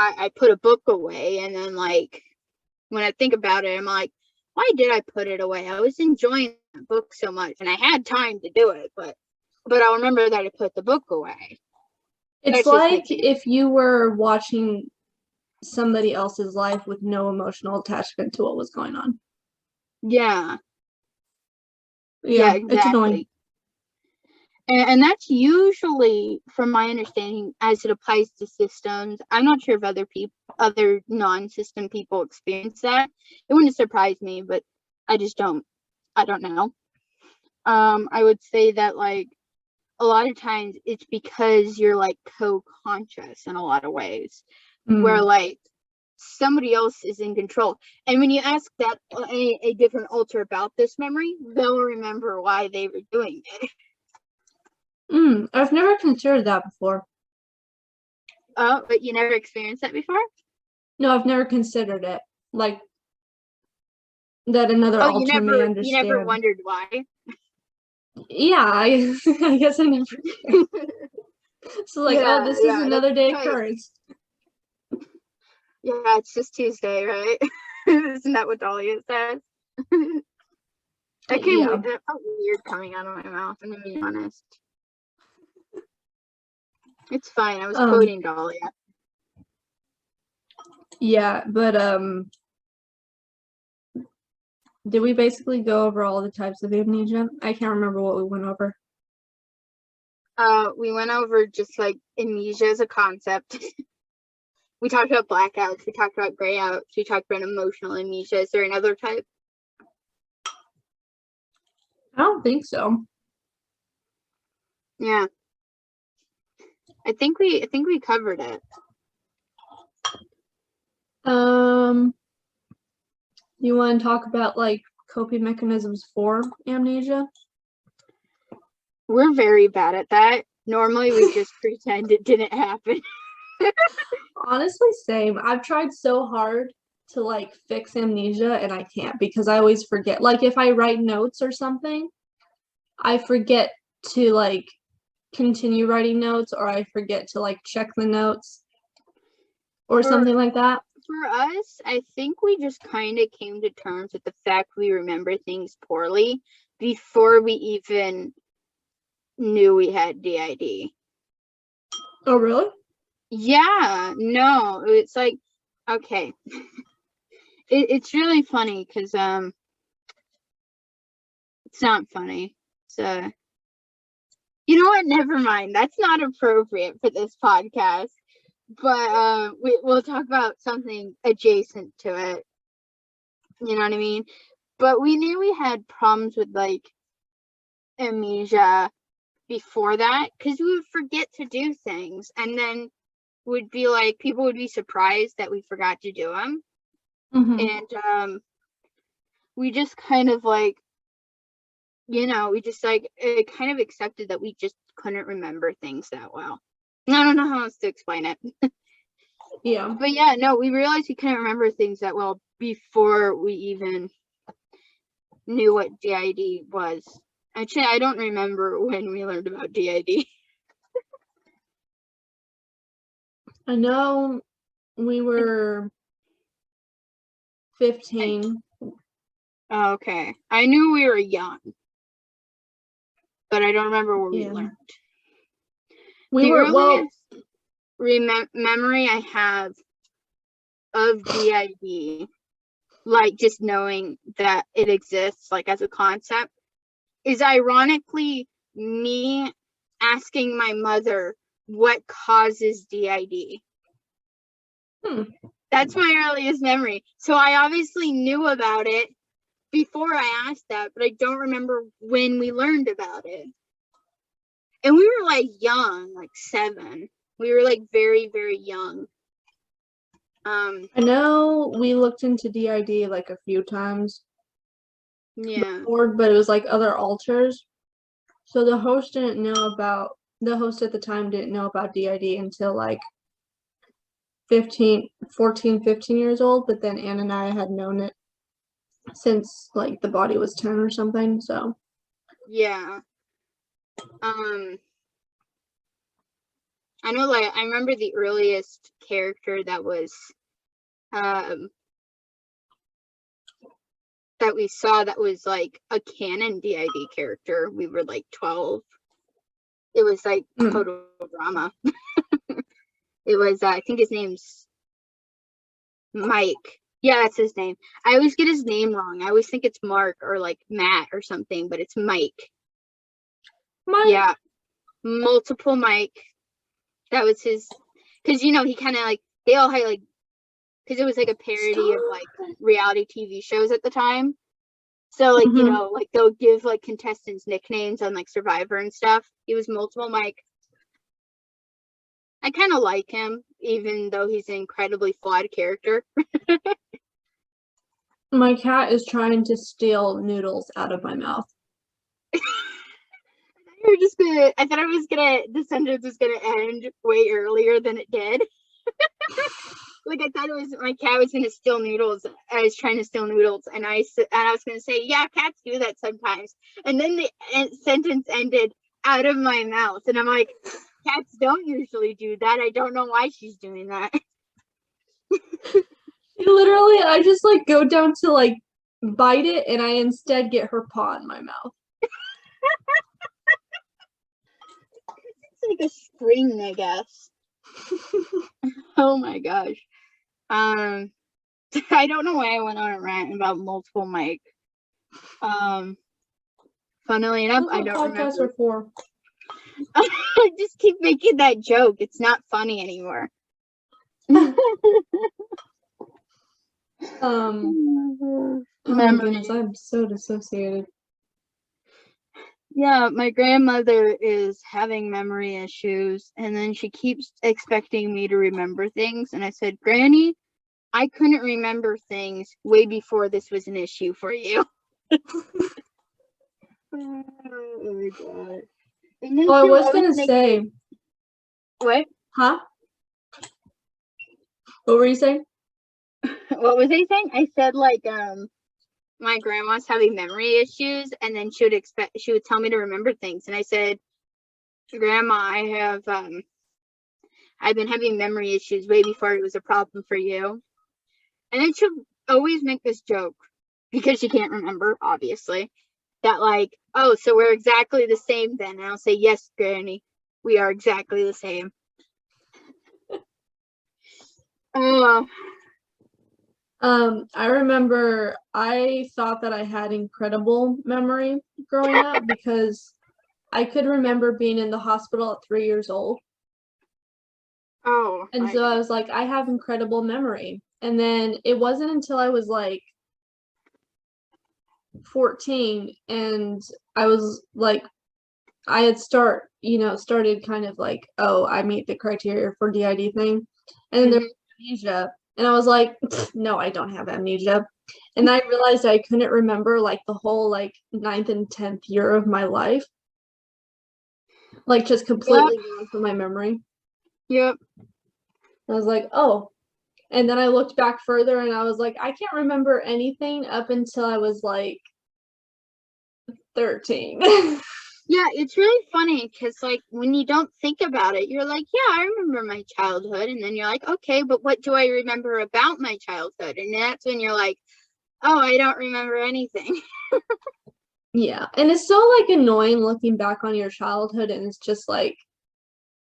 I put a book away, and then like when I think about it, I'm like, why did I put it away? I was enjoying the book so much and I had time to do it, but I'll remember that I put the book away. It's That's just like making if you were watching somebody else's life with no emotional attachment to what was going on. Yeah, Yeah, it's annoying. exactly. And that's usually, from my understanding, as it applies to systems. I'm not sure if other non-system people experience that. It wouldn't surprise me, but I don't know. I would say that like a lot of times it's because you're like co-conscious in a lot of ways, where like somebody else is in control. And when you ask that a different alter about this memory, they'll remember why they were doing it. I've never considered that before. Oh, but you never experienced that before? No, I've never considered it. Like that another alter may understand. You never wondered why? Yeah, I guess I never did. So like, oh, this is another day occurrence. Yeah, it's just Tuesday, right? Isn't that what Dahlia says? That felt weird coming out of my mouth, I'm gonna be honest. It's fine, I was quoting Dahlia. Yeah, but did we basically go over all the types of amnesia? I can't remember what we went over. We went over just like amnesia as a concept. We talked about blackouts, we talked about grayouts, we talked about emotional amnesia. Is there another type? I don't think so. Yeah. I think we covered it. You want to talk about like coping mechanisms for amnesia? We're very bad at that. Normally we just pretend it didn't happen. Honestly, same. I've tried so hard to like fix amnesia and I can't because I always forget. Like if I write notes or something, I forget to like continue writing notes or I forget to like check the notes or something like that. For us, I think we just kind of came to terms with the fact we remember things poorly before we even knew we had DID. Oh, really? Yeah, no, it's like, okay. It's really funny because it's not funny. So, you know what? Never mind. That's not appropriate for this podcast. But we'll talk about something adjacent to it. You know what I mean? But we knew we had problems with like amnesia before that because we would forget to do things and then would be like people would be surprised that we forgot to do them. And we just kind of like, you know, we just like kind of accepted that we just couldn't remember things that well. I don't know how else to explain it. Yeah. But yeah, no, we realized we couldn't remember things that well before we even knew what DID was. Actually, I don't remember when we learned about DID. I know we were 15. Oh, okay. I knew we were young, but I don't remember where we learned. The earliest memory I have of DID, like just knowing that it exists, like as a concept, is ironically me asking my mother what causes DID. That's my earliest memory. So I obviously knew about it before I asked that, but I don't remember when we learned about it. And we were like young, like 7. We were like very, very young. I know we looked into DID like a few times. Yeah. Before, but it was like other alters. So the host at the time didn't know about DID until like 14, 15 years old, but then Anna and I had known it since like the body was 10 or something, so. Yeah. I know, like, I remember the earliest character that was, that we saw that was like a canon DID character. We were like 12. It was like total drama. It was, I think his name's Mike. Yeah, that's his name. I always get his name wrong. I always think it's Mark or like Matt or something, but it's Mike. Yeah. Multiple Mike. That was his, because, you know, he kind of like, they all had like, because it was like a parody of like reality TV shows at the time. So like, you know, like they'll give like contestants nicknames on like Survivor and stuff. He was multiple Mike. I kind of like him, even though he's an incredibly flawed character. My cat is trying to steal noodles out of my mouth. I thought the sentence was gonna end way earlier than it did. Like I thought my cat was gonna steal noodles. I was trying to steal noodles, and I was gonna say, yeah, cats do that sometimes. And then the sentence ended out of my mouth, and I'm like, cats don't usually do that. I don't know why she's doing that. Literally, I just like go down to like bite it, and I instead get her paw in my mouth. It's like a spring, I guess. Oh my gosh. I don't know why I went on a rant about multiple Mike. Funnily enough, I don't remember. Are for. I just keep making that joke. It's not funny anymore. Oh my goodness, I'm so dissociated. Yeah, my grandmother is having memory issues, and then she keeps expecting me to remember things. And I said, Granny, I couldn't remember things way before this was an issue for you. Oh my god. And then Oh, I too, was gonna say, what? huh? What were you saying? What was I saying? I said like my grandma's having memory issues, and then she would tell me to remember things, and I said, Grandma, I've been having memory issues way before it was a problem for you. And then she'll always make this joke, because she can't remember, obviously, that like, oh, so we're exactly the same then. And I'll say, yes, Granny, we are exactly the same. Oh, I remember I thought that I had incredible memory growing up because I could remember being in the hospital at 3 years old. oh. And so I was like, I have incredible memory. And then it wasn't until I was like 14 and I was like, I had started kind of like, oh, I meet the criteria for DID thing. And then there was amnesia. And I was like, no, I don't have amnesia. And I realized I couldn't remember like the whole like 9th and 10th year of my life. Like just completely gone from my memory. Yep. I was like, oh. And then I looked back further and I was like, I can't remember anything up until I was like 13. Yeah, it's really funny because, like, when you don't think about it, you're like, yeah, I remember my childhood. And then you're like, okay, but what do I remember about my childhood? And that's when you're like, oh, I don't remember anything. Yeah. And it's so like annoying looking back on your childhood and it's just like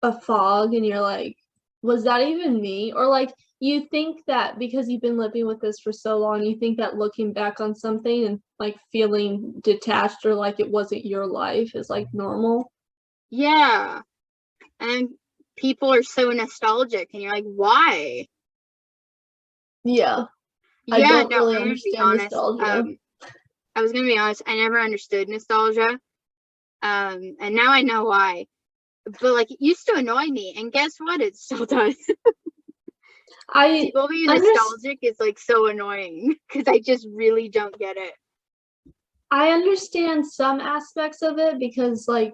a fog and you're like, was that even me? Or like you think that because you've been living with this for so long, you think that looking back on something and like feeling detached or like it wasn't your life is like normal. Yeah. And people are so nostalgic and you're like, why? Yeah. I Yeah, don't no, really I'm gonna be understand honest. nostalgia. I was gonna be honest, I never understood nostalgia. And now I know why. But like it used to annoy me, and guess what? It still does. People being nostalgic is like so annoying because I just really don't get it. I understand some aspects of it because like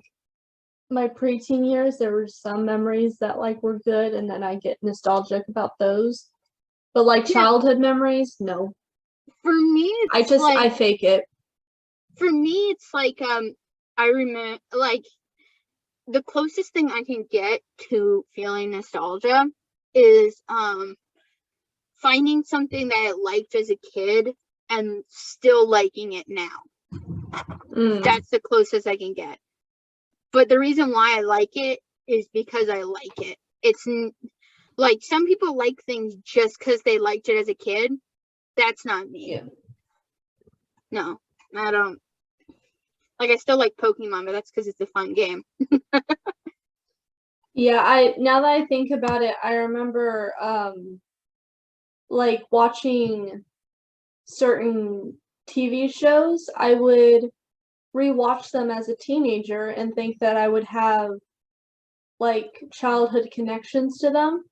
my preteen years, there were some memories that like were good and then I get nostalgic about those. But like childhood memories, no. For me, it's I fake it. For me, it's like I remember like the closest thing I can get to feeling nostalgia is finding something that I liked as a kid and still liking it now. That's the closest I can get. But the reason why I like it is because I like it. It's like some people like things just because they liked it as a kid. That's not me. Yeah. No, I don't. Like, I still like Pokemon, but that's because it's a fun game. Yeah, now that I think about it, I remember like watching certain TV shows. I would rewatch them as a teenager and think that I would have like childhood connections to them.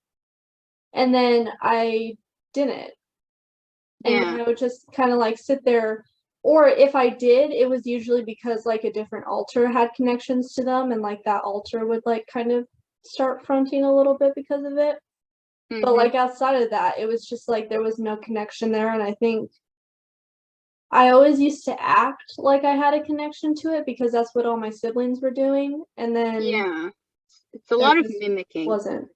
And then I didn't. And then I would just kind of like sit there. Or if I did, it was usually because like a different alter had connections to them and like that alter would like kind of start fronting a little bit because of it. But like outside of that, it was just like there was no connection there. And I think I always used to act like I had a connection to it because that's what all my siblings were doing. And then it's a lot of mimicking. Wasn't.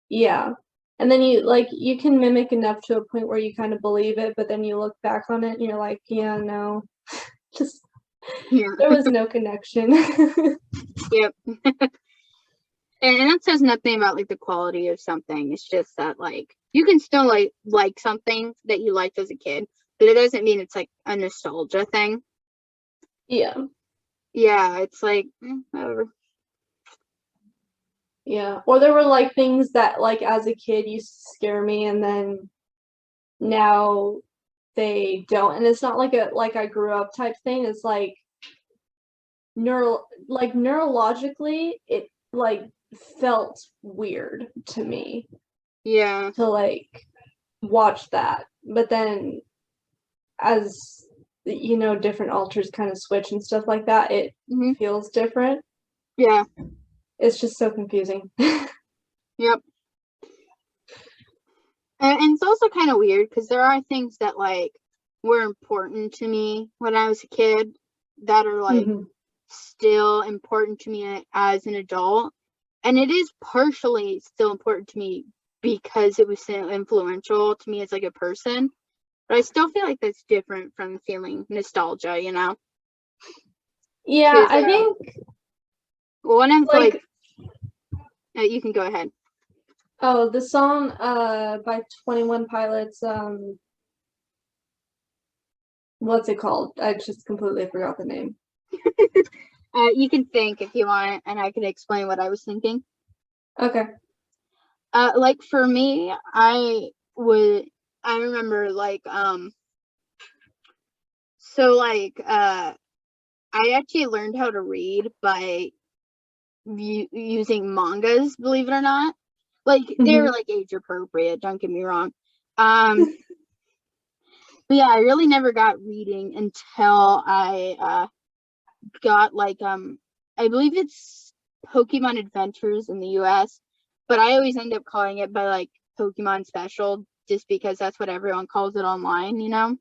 Yeah. And then you can mimic enough to a point where you kind of believe it, but then you look back on it and you're like, yeah, no. Just there was no connection. Yep. And that says nothing about like the quality of something. It's just that like you can still like something that you liked as a kid, but it doesn't mean it's like a nostalgia thing. Yeah. Yeah, it's like whatever. Yeah. Or there were like things that like as a kid used to scare me and then now they don't. And it's not like a like I grew up type thing. It's like neurologically it like felt weird to me. Yeah. To like watch that. But then as different alters kind of switch and stuff like that, it feels different. Yeah. It's just so confusing. Yep. And it's also kind of weird because there are things that like were important to me when I was a kid that are like still important to me as an adult. And it is partially still important to me because it was so influential to me as like a person. But I still feel like that's different from feeling nostalgia, you know? Yeah, I think one of like you can go ahead. Oh, the song by 21 Pilots, what's it called? I just completely forgot the name. You can think if you want, and I can explain what I was thinking. Okay. Like for me, I remember like so like I actually learned how to read by using mangas, believe it or not. Like they're like age appropriate, don't get me wrong. But yeah, I really never got reading until I got like I believe it's Pokemon Adventures in the US, but I always end up calling it by like Pokemon Special just because that's what everyone calls it online, you know.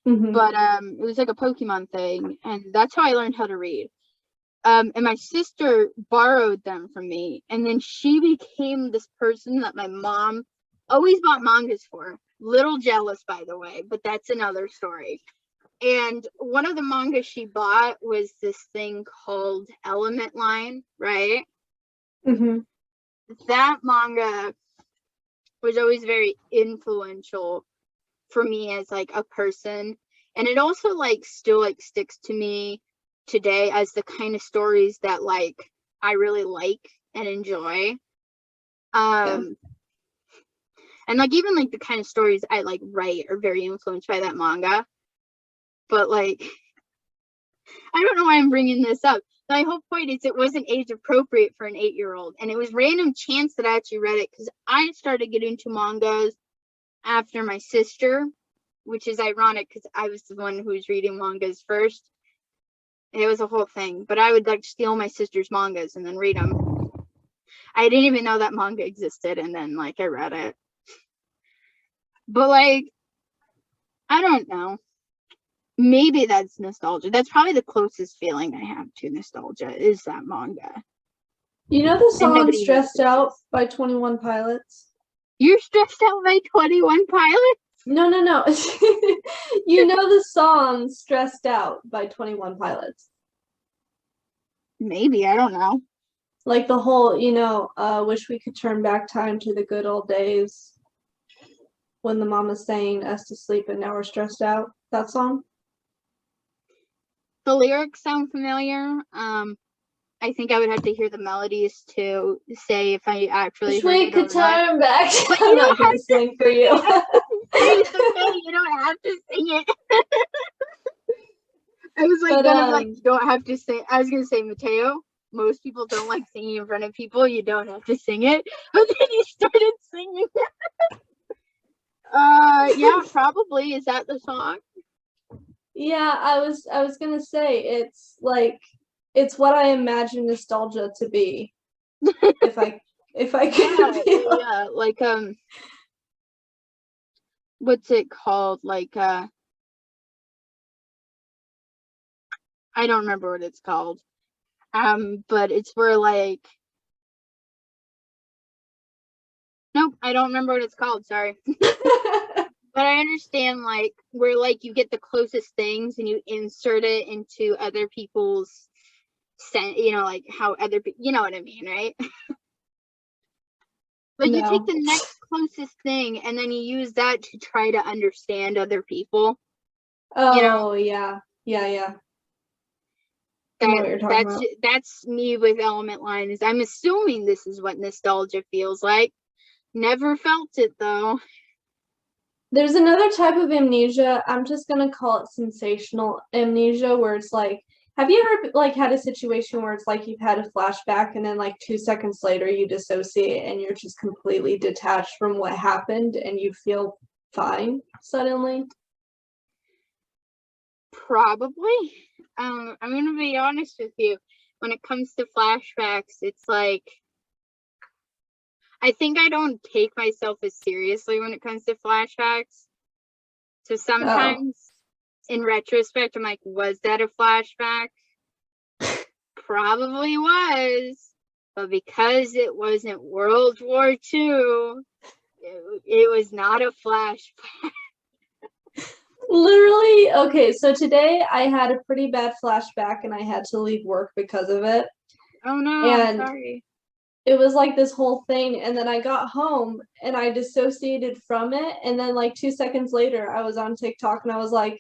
But it was like a Pokemon thing, and that's how I learned how to read. And my sister borrowed them from me, and then she became this person that my mom always bought mangas for. Little jealous, by the way, but that's another story. And one of the mangas she bought was this thing called Element Line, right? That manga was always very influential for me as like a person, and it also like still like sticks to me today as the kind of stories that like I really like and enjoy. And like even like the kind of stories I like write are very influenced by that manga. But like I don't know why I'm bringing this up. My whole point is it wasn't age appropriate for an 8-year-old, and it was random chance that I actually read it because I started getting into mangas after my sister, which is ironic because I was the one who was reading mangas first. It was a whole thing, but I would like steal my sister's mangas and then read them. I didn't even know that manga existed, and then like I read it. But like, I don't know. Maybe that's nostalgia. That's probably the closest feeling I have to nostalgia is that manga. You know the song Stressed Out by 21 Pilots? You're stressed out by 21 Pilots? No. You know the song Stressed Out by 21 Pilots? Maybe, I don't know. Like the whole, wish we could turn back time to the good old days when the mama's saying us to sleep and now we're stressed out. That song? The lyrics sound familiar. I think I would have to hear the melodies to say if I actually wish we could turn back. But I'm not gonna sing for you. It's okay, you don't have to sing it. I was like, you don't have to sing. I was gonna say, Matteo, most people don't like singing in front of people. You don't have to sing it. But then you started singing it. Yeah, probably. Is that the song? Yeah, I was gonna say it's like it's what I imagine nostalgia to be. if I could yeah, like what's it called? Like I don't remember what it's called. But it's where like nope, I don't remember what it's called, sorry. But I understand like where like you get the closest things and you insert it into other people's like how other people, you know what I mean, right? Like you take the next closest thing and then you use that to try to understand other people. Oh, yeah. I know what you're talking about. That's me with Element Line. Is I'm assuming this is what nostalgia feels like. Never felt it though. There's another type of amnesia. I'm just gonna call it sensational amnesia, where it's like Have you ever like had a situation where it's like you've had a flashback and then like 2 seconds later you dissociate and you're just completely detached from what happened and you feel fine suddenly? Probably. I'm gonna be honest with you. When it comes to flashbacks, it's like I think I don't take myself as seriously when it comes to flashbacks. So sometimes in retrospect, I'm like, was that a flashback? Probably was. But because it wasn't World War II, it was not a flashback. Literally, okay, so today I had a pretty bad flashback and I had to leave work because of it. Oh no, And I'm sorry. it was like this whole thing, and then I got home and I dissociated from it, and then like 2 seconds later I was on TikTok and I was like,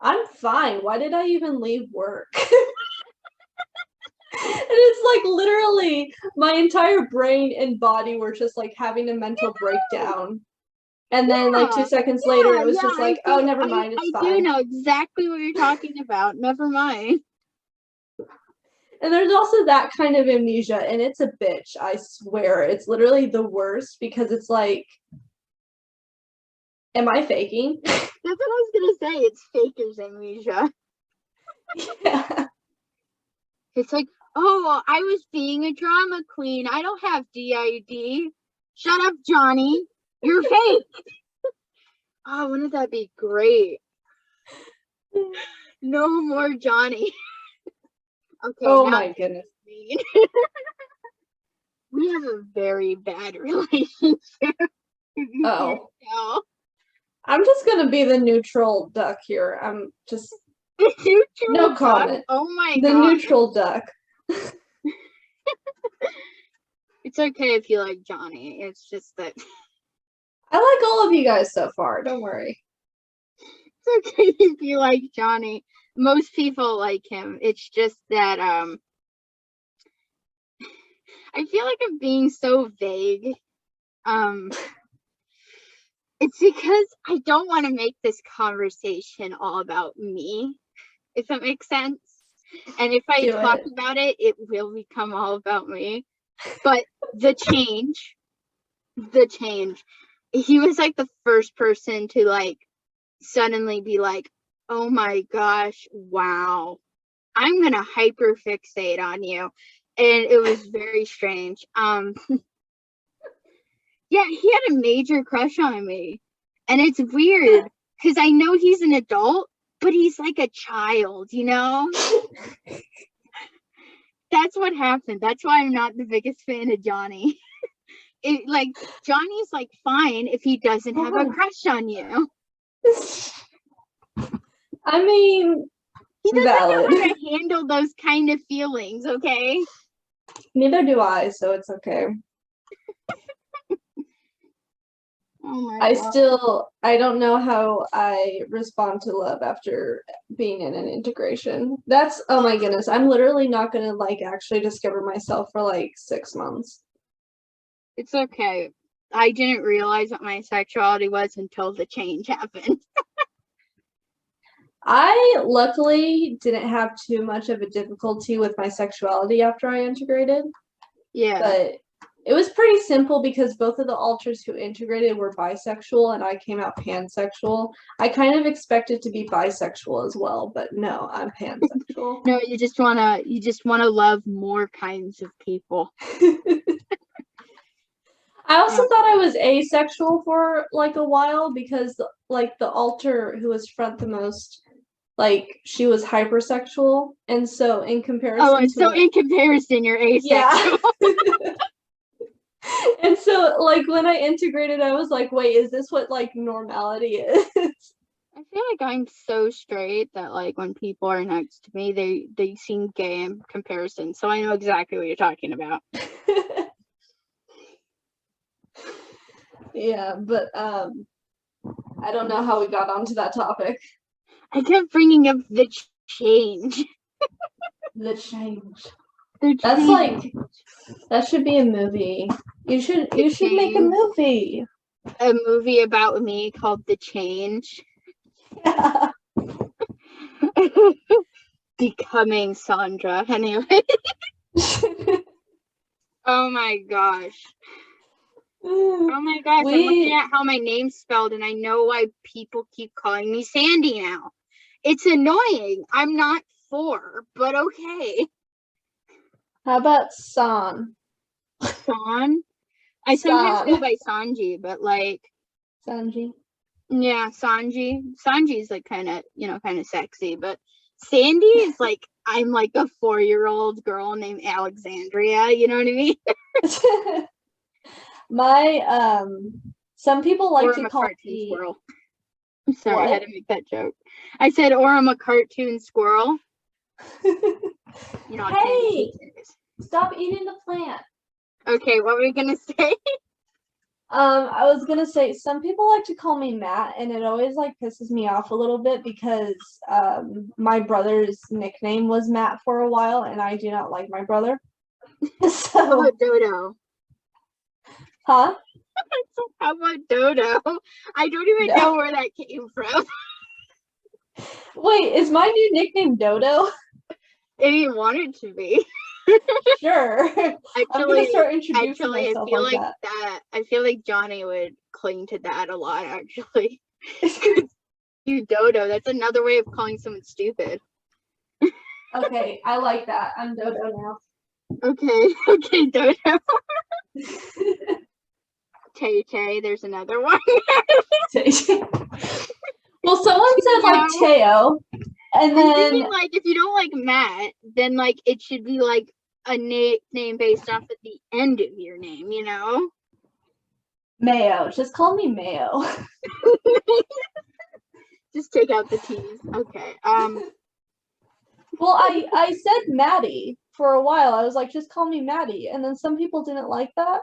I'm fine. Why did I even leave work? And it's like literally my entire brain and body were just like having a mental breakdown. And then like 2 seconds later it was just like, oh, never mind, it's fine. I do know exactly what you're talking about. Never mind. And there's also that kind of amnesia, and it's a bitch, I swear. It's literally the worst because it's like, am I faking? That's what I was gonna say. It's faker's amnesia. Yeah. It's like, oh, I was being a drama queen. I don't have DID. Shut up, Johnny. You're fake. Oh, wouldn't that be great? No more Johnny. Okay. Oh my goodness. We have a very bad relationship. Oh. I'm just gonna be the neutral duck here. I'm just no comment. Oh my god. The neutral duck. It's okay if you like Johnny. It's just that I like all of you guys so far. Don't worry. It's okay if you like Johnny. Most people like him. It's just that I feel like I'm being so vague. It's because I don't want to make this conversation all about me, if that makes sense. And if I talk about it, it will become all about me. But the change, he was like the first person to like suddenly be like, oh my gosh, wow, I'm gonna hyperfixate on you. And it was very strange. Yeah, he had a major crush on me. And it's weird because I know he's an adult, but he's like a child, you know? That's what happened. That's why I'm not the biggest fan of Johnny. Like, Johnny's like fine if he doesn't have a crush on you. I mean, he doesn't know how to handle those kind of feelings, okay? Neither do I, so it's okay. Oh my God. I don't know how I respond to love after being in an integration. That's, oh my goodness, I'm literally not gonna like actually discover myself for like 6 months. It's okay. I didn't realize what my sexuality was until the change happened. I luckily didn't have too much of a difficulty with my sexuality after I integrated. Yeah. But it was pretty simple because both of the alters who integrated were bisexual and I came out pansexual. I kind of expected to be bisexual as well, but no, I'm pansexual. No, you just wanna love more kinds of people. I also thought I was asexual for like a while because like the alter who was front the most, like she was hypersexual, and so in comparison. Oh, so in comparison, you're asexual. Yeah. And so like when I integrated, I was like, wait, is this what like normality is? I feel like I'm so straight that like when people are next to me, they seem gay in comparison. So I know exactly what you're talking about. Yeah, but I don't know how we got onto that topic. I kept bringing up the change. The change. That's like, that should be a movie. You should make a movie. A movie about me called The Change. Yeah. becoming Sandra. Anyway. Oh my gosh. Oh my gosh, I'm looking at how my name's spelled and I know why people keep calling me Sandy now. It's annoying. I'm not 4, but okay. How about San? San? I sometimes go by Sanji, but like Sanji. Yeah, Sanji. Sanji's like kind of sexy, but Sandy is like I'm like a 4-year-old girl named Alexandria, you know what I mean? My some people like to call me squirrel. I'm sorry, I had to make that joke. I said, or I'm a cartoon squirrel. Hey, stop eating the plant. Okay, what were you gonna say? I was gonna say some people like to call me Matt, and it always like pisses me off a little bit because my brother's nickname was Matt for a while, and I do not like my brother. So how about Dodo? Huh? How about Dodo? I don't even know where that came from. Wait, is my new nickname Dodo? If you want it to be. Sure. I'm gonna start introducing myself I feel like that. I feel like Johnny would cling to that a lot, actually. You Dodo, that's another way of calling someone stupid. Okay, I like that. I'm Dodo now. Okay, Dodo. Tay, there's another one. Well, someone said like Teo, and then like if you don't like Matt, then like it should be like a name based off at the end of your name, you know? Mayo. Just call me Mayo. Just take out the T's. Okay. Well, I said Maddie for a while. I was like, just call me Maddie, and then some people didn't like that,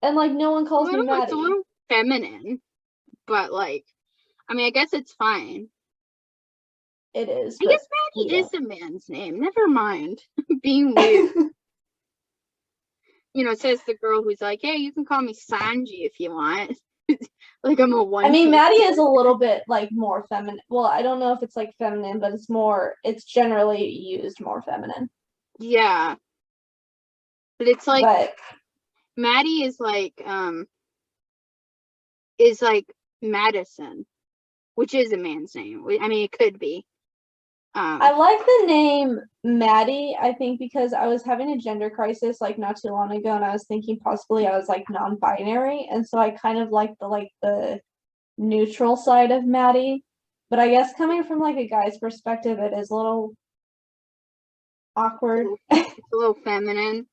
and like no one calls me Maddie. It's a little feminine, but like, I mean, I guess it's fine. It is. I guess Maddie is a man's name. Never mind being weird. Says the girl who's like, hey, you can call me Sanji if you want. Like I'm a one. I mean, Maddie is a little bit like more feminine. Well, I don't know if it's like feminine, but it's generally used more feminine. Yeah. But it's like Maddie is like Madison, which is a man's name. I mean, it could be. I like the name Maddie, I think, because I was having a gender crisis like not too long ago, and I was thinking possibly I was like non-binary, and so I kind of like the neutral side of Maddie. But I guess coming from like a guy's perspective, it is a little awkward. It's a little feminine.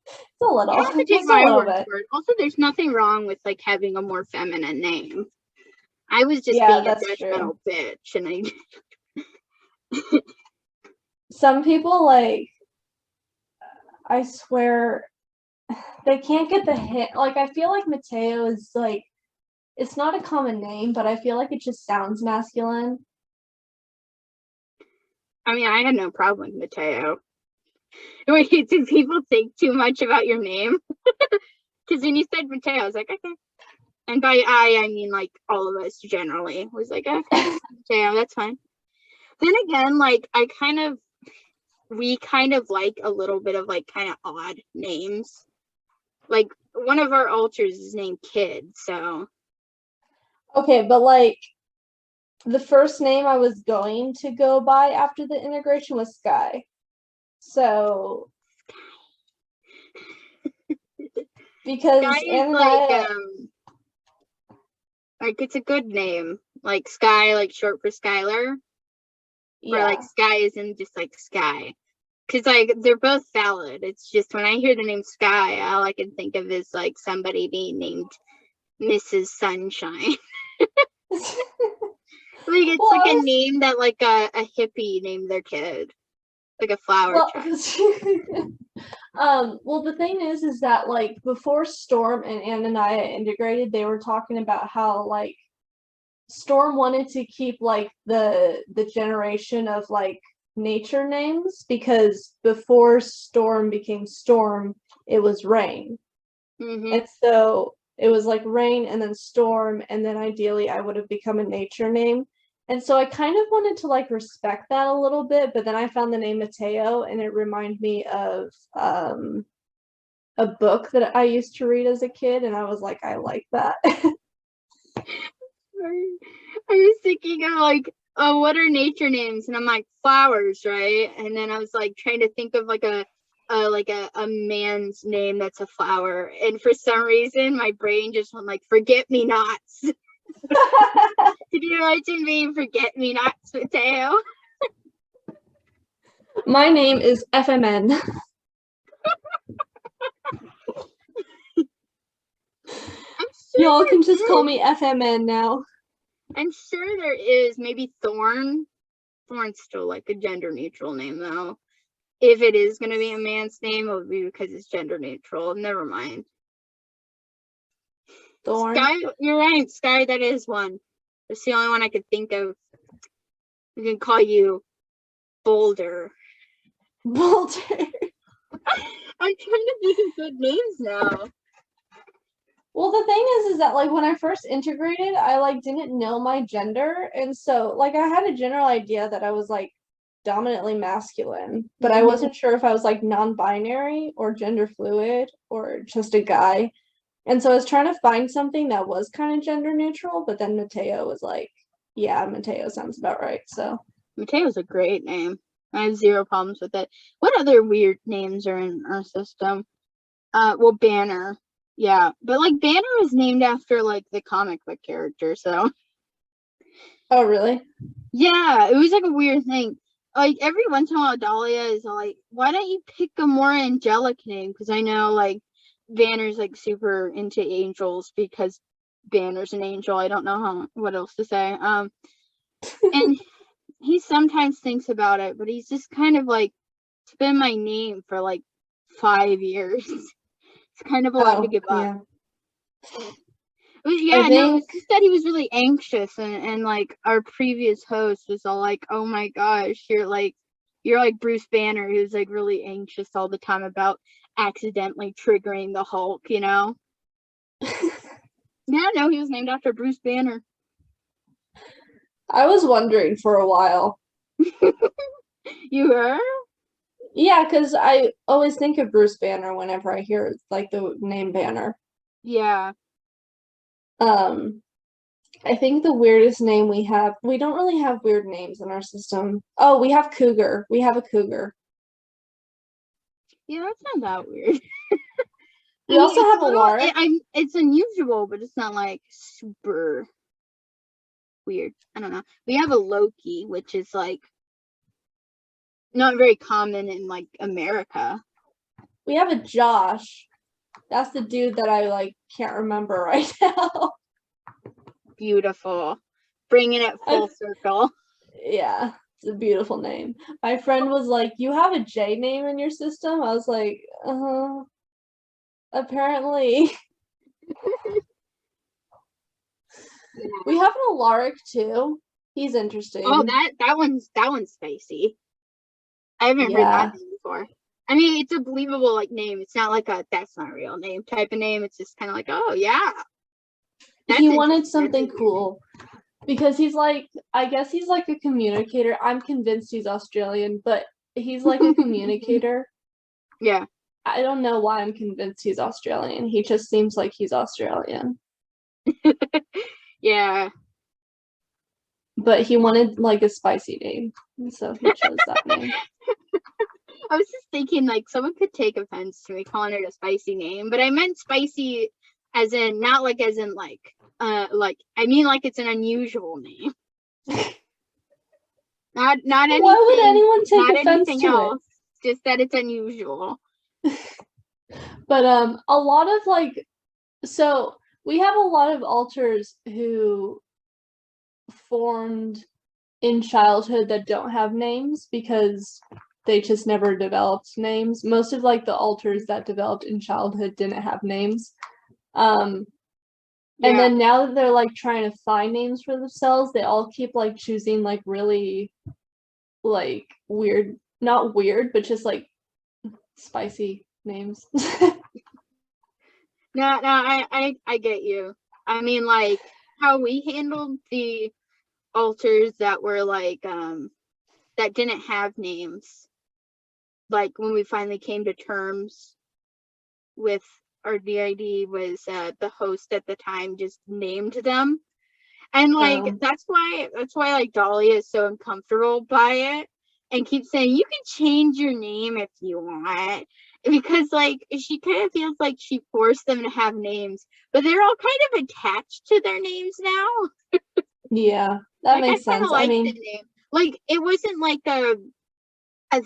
It's a little. You have to take my word for it. Also, there's nothing wrong with like having a more feminine name. I was just being a judgmental bitch, and I. Some people like, I swear, they can't get the hint. Like, I feel like Matteo is like, it's not a common name, but I feel like it just sounds masculine. I mean, I had no problem with Matteo. Wait, do people think too much about your name? Because when you said Matteo, I was like, okay. And by I mean like all of us generally was like, okay, Matteo, that's fine. Then again, like we kind of like a little bit of like kind of odd names. Like one of our alters is named Kid, so. Okay, but like the first name I was going to go by after the integration was Sky. So because Sky is like it's a good name. Like Sky, like short for Skylar. Yeah. Or like Sky isn't just like Sky. Because like they're both valid. It's just when I hear the name Sky, all I can think of is like somebody being named Mrs. Sunshine. Like it's like a name that like a hippie named their kid. Like a flower child. Well, the thing is that like before Storm and Anania integrated, they were talking about how like Storm wanted to keep like the generation of like nature names, because before Storm became Storm, it was Rain. Mm-hmm. And so it was like Rain and then Storm, and then ideally I would have become a nature name. And so I kind of wanted to like respect that a little bit, but then I found the name Matteo and it reminded me of a book that I used to read as a kid, and I was like, I like that. I was thinking of like, oh, what are nature names? And I'm like, flowers, right? And then I was like trying to think of like a man's name that's a flower. And for some reason, my brain just went like, forget me nots. Did you imagine being forget me nots, Matteo? My name is FMN. Y'all can just call me FMN now. I'm sure there is. Maybe Thorn. Thorn's still like a gender neutral name though. If it is going to be a man's name, it would be because it's gender neutral. Never mind. Thorn. Sky, you're right. Sky, that is one. It's the only one I could think of. We can call you Boulder. Boulder. I'm trying to think of good names now. Well, the thing is that like when I first integrated, I like didn't know my gender, and so like I had a general idea that I was like dominantly masculine, but I wasn't sure if I was like non-binary or gender fluid or just a guy. And so I was trying to find something that was kind of gender neutral, but then Matteo was like, yeah, Matteo sounds about right. So Mateo's a great name. I have zero problems with it. What other weird names are in our system? Well, Banner. Yeah, but like Banner was named after like the comic book character, so. Oh, really? Yeah, it was like a weird thing. Like every once in a while, Dahlia is like, why don't you pick a more angelic name? Because I know like Banner's like super into angels because Banner's an angel. I don't know what else to say. And he sometimes thinks about it, but he's just kind of like, it's been my name for like 5 years. It's kind of a lot to give up. Yeah, no, he said he was really anxious, and like our previous host was all like, "Oh my gosh, you're like Bruce Banner, who's like really anxious all the time about accidentally triggering the Hulk," you know? Yeah, no, he was named after Bruce Banner. I was wondering for a while. You were? Yeah, because I always think of Bruce Banner whenever I hear like the name Banner. Yeah. I think the weirdest name we don't really have weird names in our system. Oh, we have Cougar. We have a cougar. Yeah, that's not that weird. We also have a Lark. It's unusual, but it's not like super weird. I don't know. We have a Loki, which is like not very common in like America. We have a Josh. That's the dude that I like can't remember right now. Beautiful. Bringing it full circle. Yeah, it's a beautiful name. My friend was like, "You have a J name in your system?" I was like, apparently. We have an Alaric too. He's interesting. Oh, that one's spicy. I haven't heard that name before. I mean, it's a believable like name. It's not like a that's not a real name type of name. It's just kind of like, oh yeah. He wanted something cool because he's like, I guess he's like a communicator. I'm convinced he's Australian, but he's like a communicator. Yeah. I don't know why I'm convinced he's Australian. He just seems like he's Australian. Yeah. But he wanted like a spicy name, so he chose that name. I was just thinking like someone could take offense to me calling it a spicy name, but I meant spicy as in not like as in like I mean like it's an unusual name. Not anything. Why would anyone take offense to else, it? Just that it's unusual. But a lot of like, so we have a lot of alters who formed in childhood that don't have names because they just never developed names. Most of like the alters that developed in childhood didn't have names. And then now that they're like trying to find names for themselves, they all keep like choosing like really like weird, not weird, but just like spicy names. No, I get you. I mean, like how we handled the alters that were like that didn't have names. Like when we finally came to terms with our DID was the host at the time just named them. And like that's why like Dolly is so uncomfortable by it and keeps saying you can change your name if you want, because like she kind of feels like she forced them to have names, but they're all kind of attached to their names now. Yeah, that like, makes sense. I mean, the name. Like it wasn't like a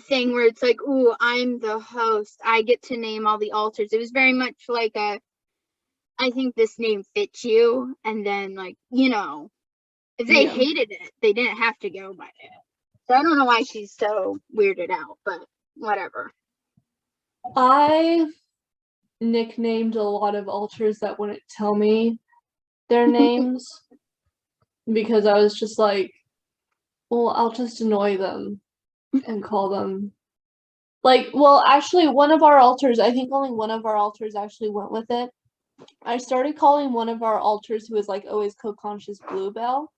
thing where it's like, ooh, I'm the host, I get to name all the alters. It was very much like I think this name fits you, and then like, you know, if they hated it, they didn't have to go by it. So I don't know why she's so weirded out, but whatever. I nicknamed a lot of alters that wouldn't tell me their names because I was just like, well, I'll just annoy them and call them. Like, well, actually, one of our alters, I think only one of our alters actually went with it. I started calling one of our alters who was like always co-conscious Bluebell.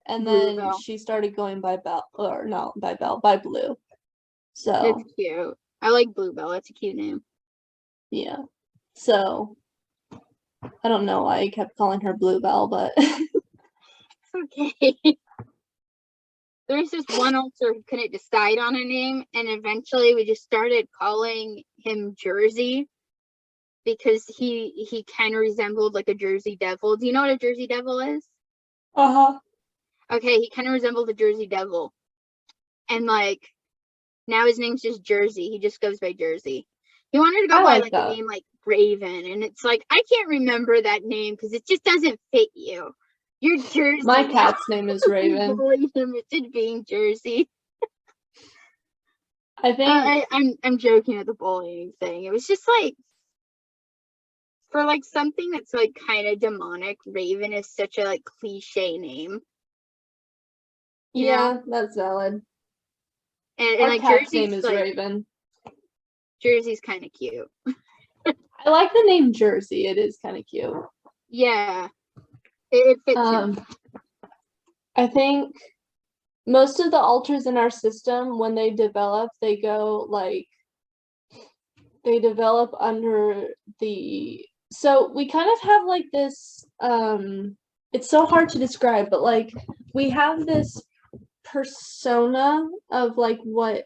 And then Bluebell. she started going by Bell, or not by Bell, by Blue. So it's cute. I like Bluebell. That's a cute name. Yeah. So I don't know why I kept calling her Bluebell, but it's okay. There's this one alter who couldn't decide on a name, and eventually we just started calling him Jersey because he kind of resembled like a Jersey Devil. Do you know what a Jersey Devil is? Okay, he kind of resembled a Jersey Devil. And like now his name's just Jersey. He just goes by Jersey. He wanted to go by like a name like Raven, and it's like I can't remember that name because it just doesn't fit you. You're Jersey. My cat's name is Raven. Bully him into being Jersey. I think I'm joking with the bullying thing. It was just like for like something that's like kind of demonic. Raven is such a like cliche name. Yeah, that's valid. And Our like cat's Jersey's name is like, Raven. Jersey's kind of cute. I like the name Jersey. It is kind of cute. Yeah, it fits him. I think most of the alters in our system, when they develop, they develop under the. So we kind of have like this. It's so hard to describe, but like we have this persona of like what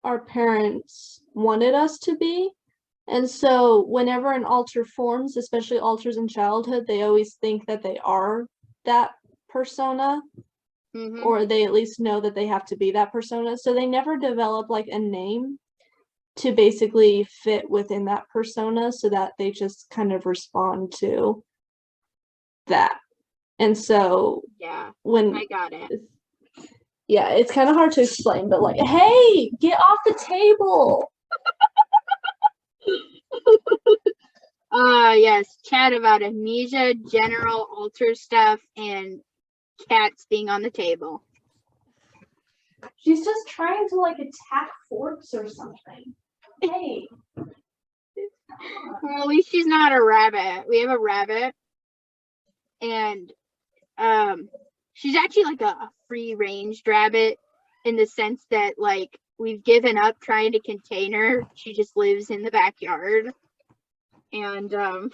our parents wanted us to be. And so whenever an alter forms, especially alters in childhood, they always think that they are that persona, or they at least know that they have to be that persona. So they never develop like a name to basically fit within that persona, so that they just kind of respond to that. And so when I got it. Yeah, it's kind of hard to explain, but like, hey, get off the table. Yes, chat about amnesia, general alter stuff, and cats being on the table. She's just trying to like attack forks or something. Hey. Well, at least she's not a rabbit. We have a rabbit, and she's actually like a free-range rabbit in the sense that like we've given up trying to contain her. She just lives in the backyard, and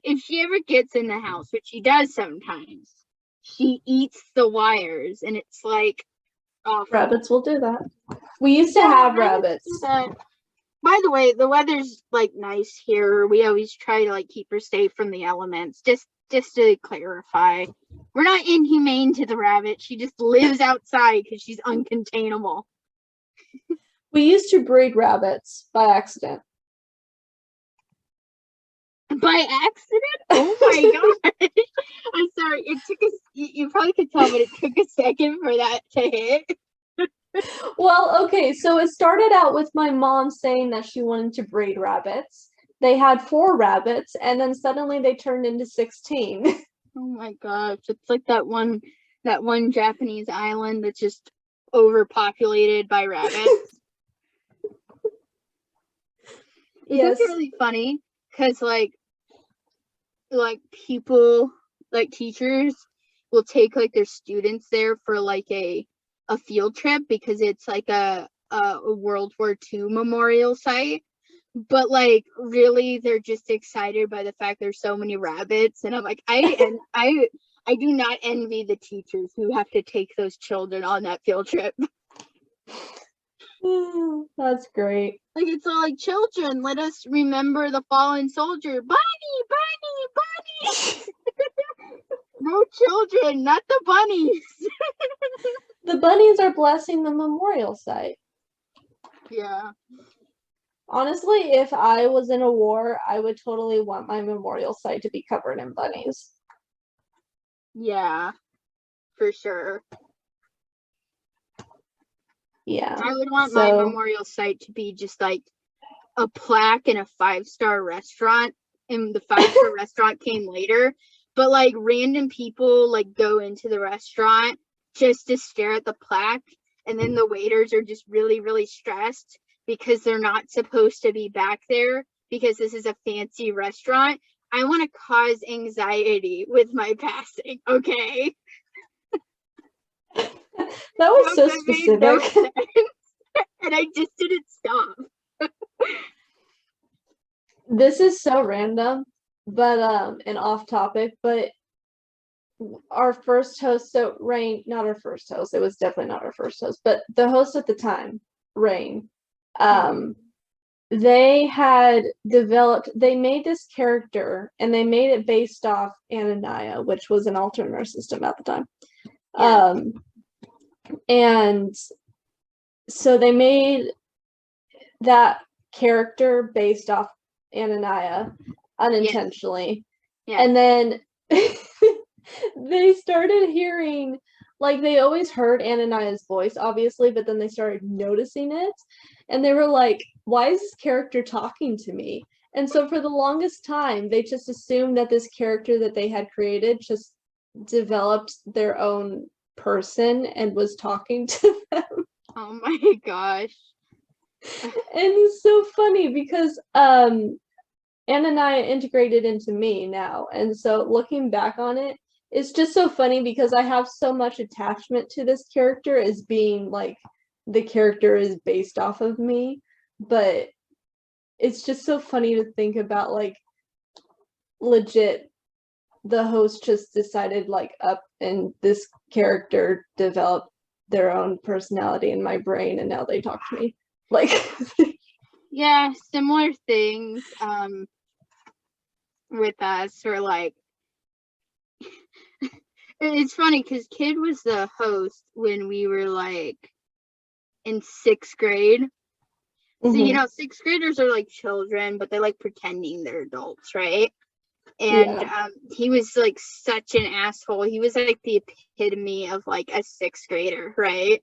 if she ever gets in the house, which she does sometimes, she eats the wires, and it's like awful. Rabbits will do that. We used to have rabbits. By the way, the weather's like nice here. We always try to like keep her safe from the elements. Just to clarify, we're not inhumane to the rabbit. She just lives outside because she's uncontainable. We used to breed rabbits by accident. By accident? Oh my gosh. I'm sorry. It took us, you probably could tell, but it took a second for that to hit. Well, okay, so it started out with my mom saying that she wanted to breed rabbits. They had 4 rabbits, and then suddenly they turned into 16. Oh my gosh. It's like that one Japanese island that's just overpopulated by rabbits. Yes. It's really funny because like people, like teachers, will take like their students there for like a field trip because it's like a World War II memorial site. But like really they're just excited by the fact there's so many rabbits, and I'm like, I do not envy the teachers who have to take those children on that field trip. That's great. Like, it's all like, children, let us remember the fallen soldier. Bunny. No children, not the bunnies. The bunnies are blessing the memorial site. Yeah. Honestly, if I was in a war, I would totally want my memorial site to be covered in bunnies. Yeah, for sure. Yeah. I would want my memorial site to be just like a plaque in a 5-star restaurant, and the 5-star restaurant came later, but like random people like go into the restaurant just to stare at the plaque, and then the waiters are just really, really stressed because they're not supposed to be back there because this is a fancy restaurant. I want to cause anxiety with my passing, okay? That was so specific. No sense, and I just didn't stop. This is so random, but and off topic, but our first host, so Rain, not our first host, it was definitely not our first host, but the host at the time, Rain, they had developed, they made this character and they made it based off Anania, which was an alternate nervous system at the time. Yeah. And so they made that character based off Anania unintentionally. Yeah. And then they started hearing, like, they always heard Anania's voice, obviously, but then they started noticing it. And they were like, why is this character talking to me? And so for the longest time, they just assumed that this character that they had created just developed their own person and was talking to them. Oh my gosh. And it's so funny because Anania integrated into me now. And so looking back on it, it's just so funny because I have so much attachment to this character as being like the character is based off of me. But it's just so funny to think about, like, legit, the host just decided like up and this character developed their own personality in my brain and now they talk to me. Like yeah, similar things with us, or like it's funny because Kid was the host when we were like in 6th grade. So, you know, 6th graders are like children, but they like pretending they're adults, right? And he was like such an asshole. He was like the epitome of like a 6th grader, right?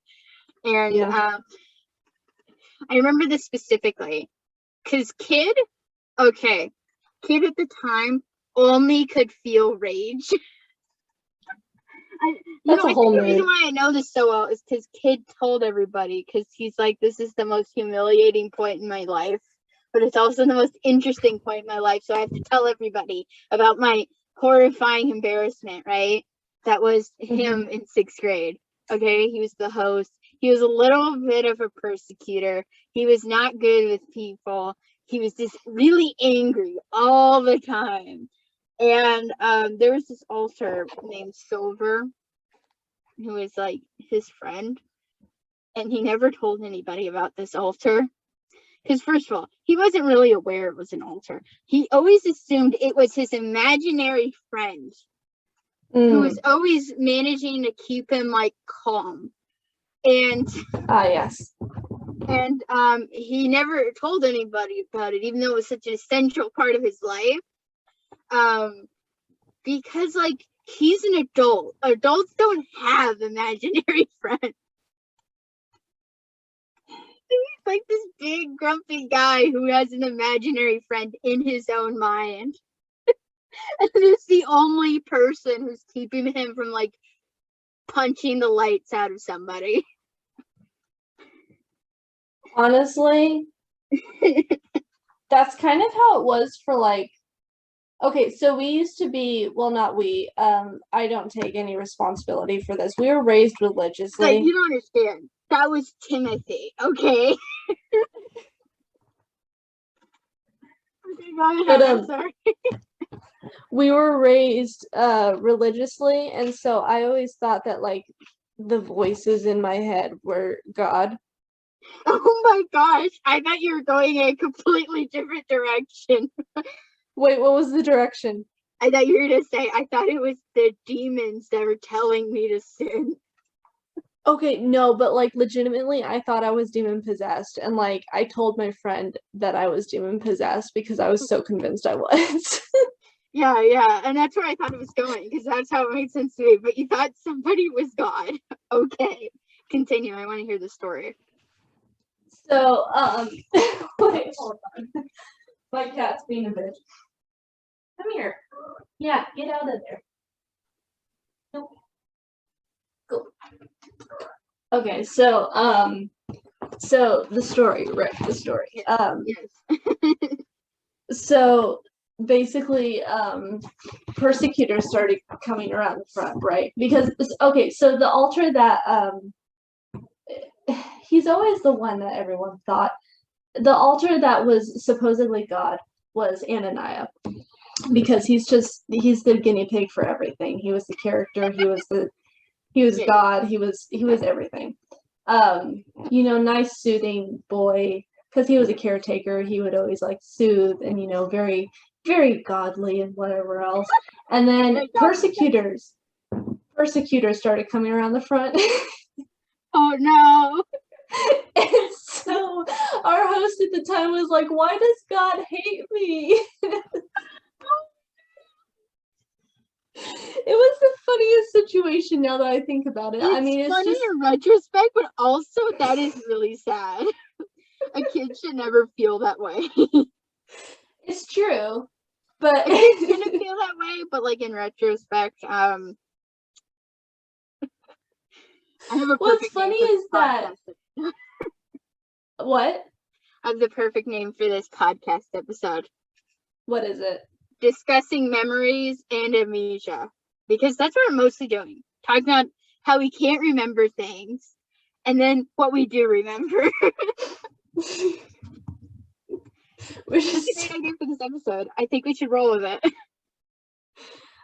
And I remember this specifically because Kid at the time only could feel rage. I think the reason why I know this so well is because Kid told everybody, because he's like, this is the most humiliating point in my life, but it's also the most interesting point in my life, so I have to tell everybody about my horrifying embarrassment, right? That was him in 6th grade. Okay, he was the host. He was a little bit of a persecutor. He was not good with people. He was just really angry all the time. And there was this alter named Silver who was like his friend, and he never told anybody about this alter because, first of all, he wasn't really aware it was an alter. He always assumed it was his imaginary friend who was always managing to keep him like calm. And and he never told anybody about it, even though it was such an essential part of his life. Because like he's an adult. Adults don't have imaginary friends. He's like this big grumpy guy who has an imaginary friend in his own mind. And it's the only person who's keeping him from like punching the lights out of somebody. Honestly, that's kind of how it was for like Okay, so we used to be, well, not we, I don't take any responsibility for this. We were raised Like, religiously. you don't understand. That was Timothy, okay? Okay, go ahead, But I'm sorry. we were raised religiously, and so I always thought that like the voices in my head were God. Oh my gosh, I thought you were going in a completely different direction. Wait, what was the direction? I thought you were going to say, I thought it was the demons that were telling me to sin. Okay, no, but like legitimately, I thought I was demon possessed, and like I told my friend that I was demon possessed because I was so convinced I was. Yeah, and that's where I thought it was going, because that's how it made sense to me, but you thought somebody was God. Okay, continue, I want to hear the story. So, wait, hold on. My cat's being a bitch. Come here. Yeah, get out of there. Nope. Go. Okay, so the story, right? The story. Yes. So basically, persecutors started coming around the front, right? Because okay, so the altar that he's always the one that everyone thought. The altar that was supposedly God was Ananias, because he's the guinea pig for everything. He was the character, he was Yeah. God, he was everything. Nice soothing boy, because he was a caretaker, he would always like soothe and very, very godly and whatever else. And then persecutors started coming around the front. Oh no. And so our host at the time was like, why does God hate me? It was the funniest situation now that I think about it. It's I mean, it's funny just in retrospect, but also that is really sad. A kid should never feel that way. it's true. But A kid shouldn't feel that way, but like in retrospect, I have a what's perfect funny name for is that what? I have the perfect name for this podcast episode. What is it? Discussing memories and amnesia. Because that's what we're mostly doing. Talking about how we can't remember things and then what we do remember. That's a great idea for this episode. I think we should roll with it.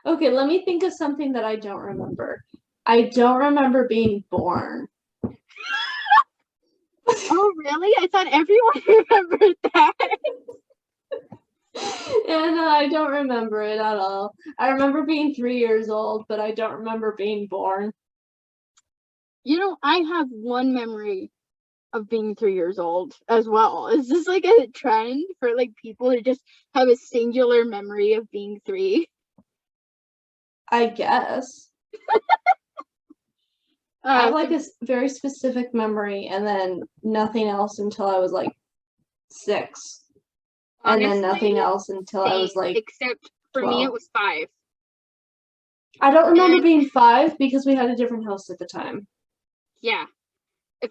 Okay, let me think of something that I don't remember. I don't remember being born. Oh, really? I thought everyone remembered that. And I don't remember it at all. I remember being 3 years old, but I don't remember being born. I have one memory of being 3 years old as well. Is this like a trend for like people to just have a singular memory of being 3? I guess. I have like a very specific memory and then nothing else until I was like 6. Honestly, and then nothing else until I was like except for 12. me it was 5. I don't remember being 5 because we had a different host at the time. Yeah.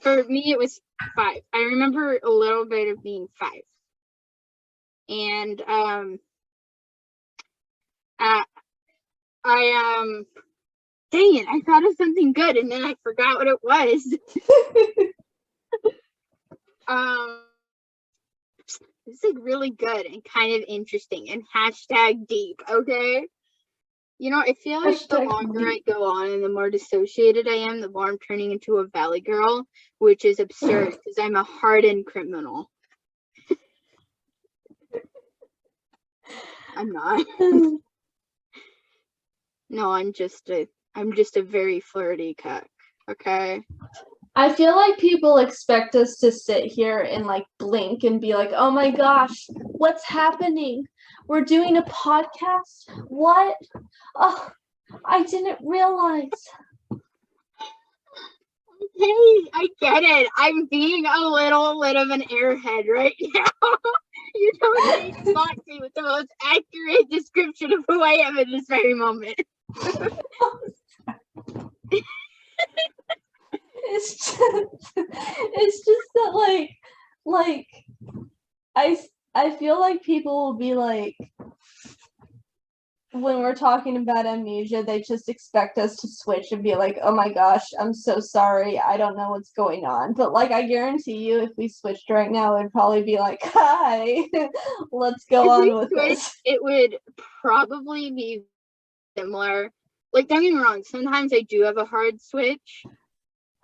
For me it was 5. I remember a little bit of being 5. And dang it, I thought of something good and then I forgot what it was. It's like really good and kind of interesting and hashtag deep, okay? I feel like the longer I go on and the more dissociated I am, the more I'm turning into a valley girl, which is absurd because I'm a hardened criminal. I'm not. No, I'm just a very flirty cuck, okay? I feel like people expect us to sit here and like blink and be like, oh my gosh, what's happening? We're doing a podcast? What? Oh, I didn't realize. Okay, I get it. I'm being a little bit of an airhead right now. You don't need to mock me with the most accurate description of who I am in this very moment. It's just that like I feel like people will be like, when we're talking about amnesia, they just expect us to switch and be like, oh my gosh, I'm so sorry. I don't know what's going on. But like, I guarantee you, if we switched right now, it'd probably be like, hi, let's go If on we with switched, this. it would probably be similar. Like, don't get me wrong, sometimes I do have a hard switch,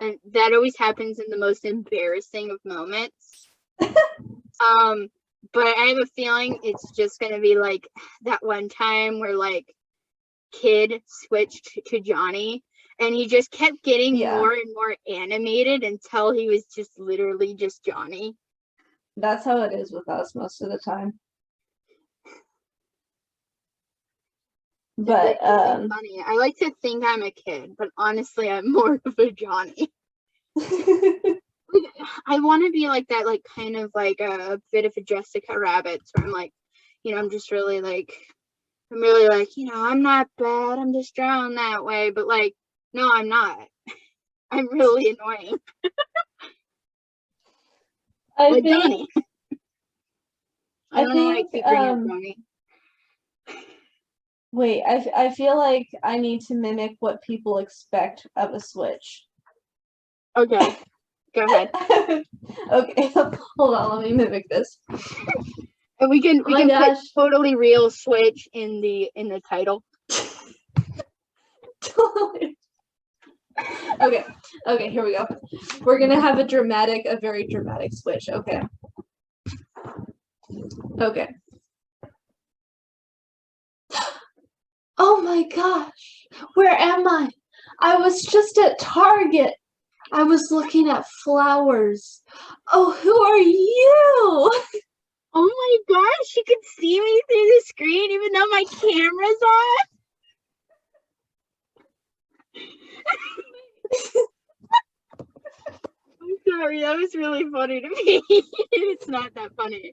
and that always happens in the most embarrassing of moments. But I have a feeling it's just gonna be like that one time where like Kid switched to Johnny, and he just kept getting more and more animated until he was just literally just Johnny. That's how it is with us most of the time. But It's funny. I like to think I'm a Kid, but honestly, I'm more of a Johnny. I want to be like that, like kind of like a bit of a Jessica Rabbit, where I'm like, you know, I'm really like, you know, I'm not bad. I'm just drawn that way, but like, no, I'm not. I'm really annoying. I like think Johnny. I don't know why I keep bringing up Johnny. Wait, I feel like I need to mimic what people expect of a switch. Okay, go ahead. Okay, hold on, let me mimic this. And we can put totally real switch in the title. Totally. Okay, here we go. We're gonna have a very dramatic switch. Okay. Oh my gosh, where am I? I was just at Target. I was looking at flowers. Oh, who are you? Oh my gosh, you can see me through the screen even though my camera's on. I'm sorry, that was really funny to me. It's not that funny.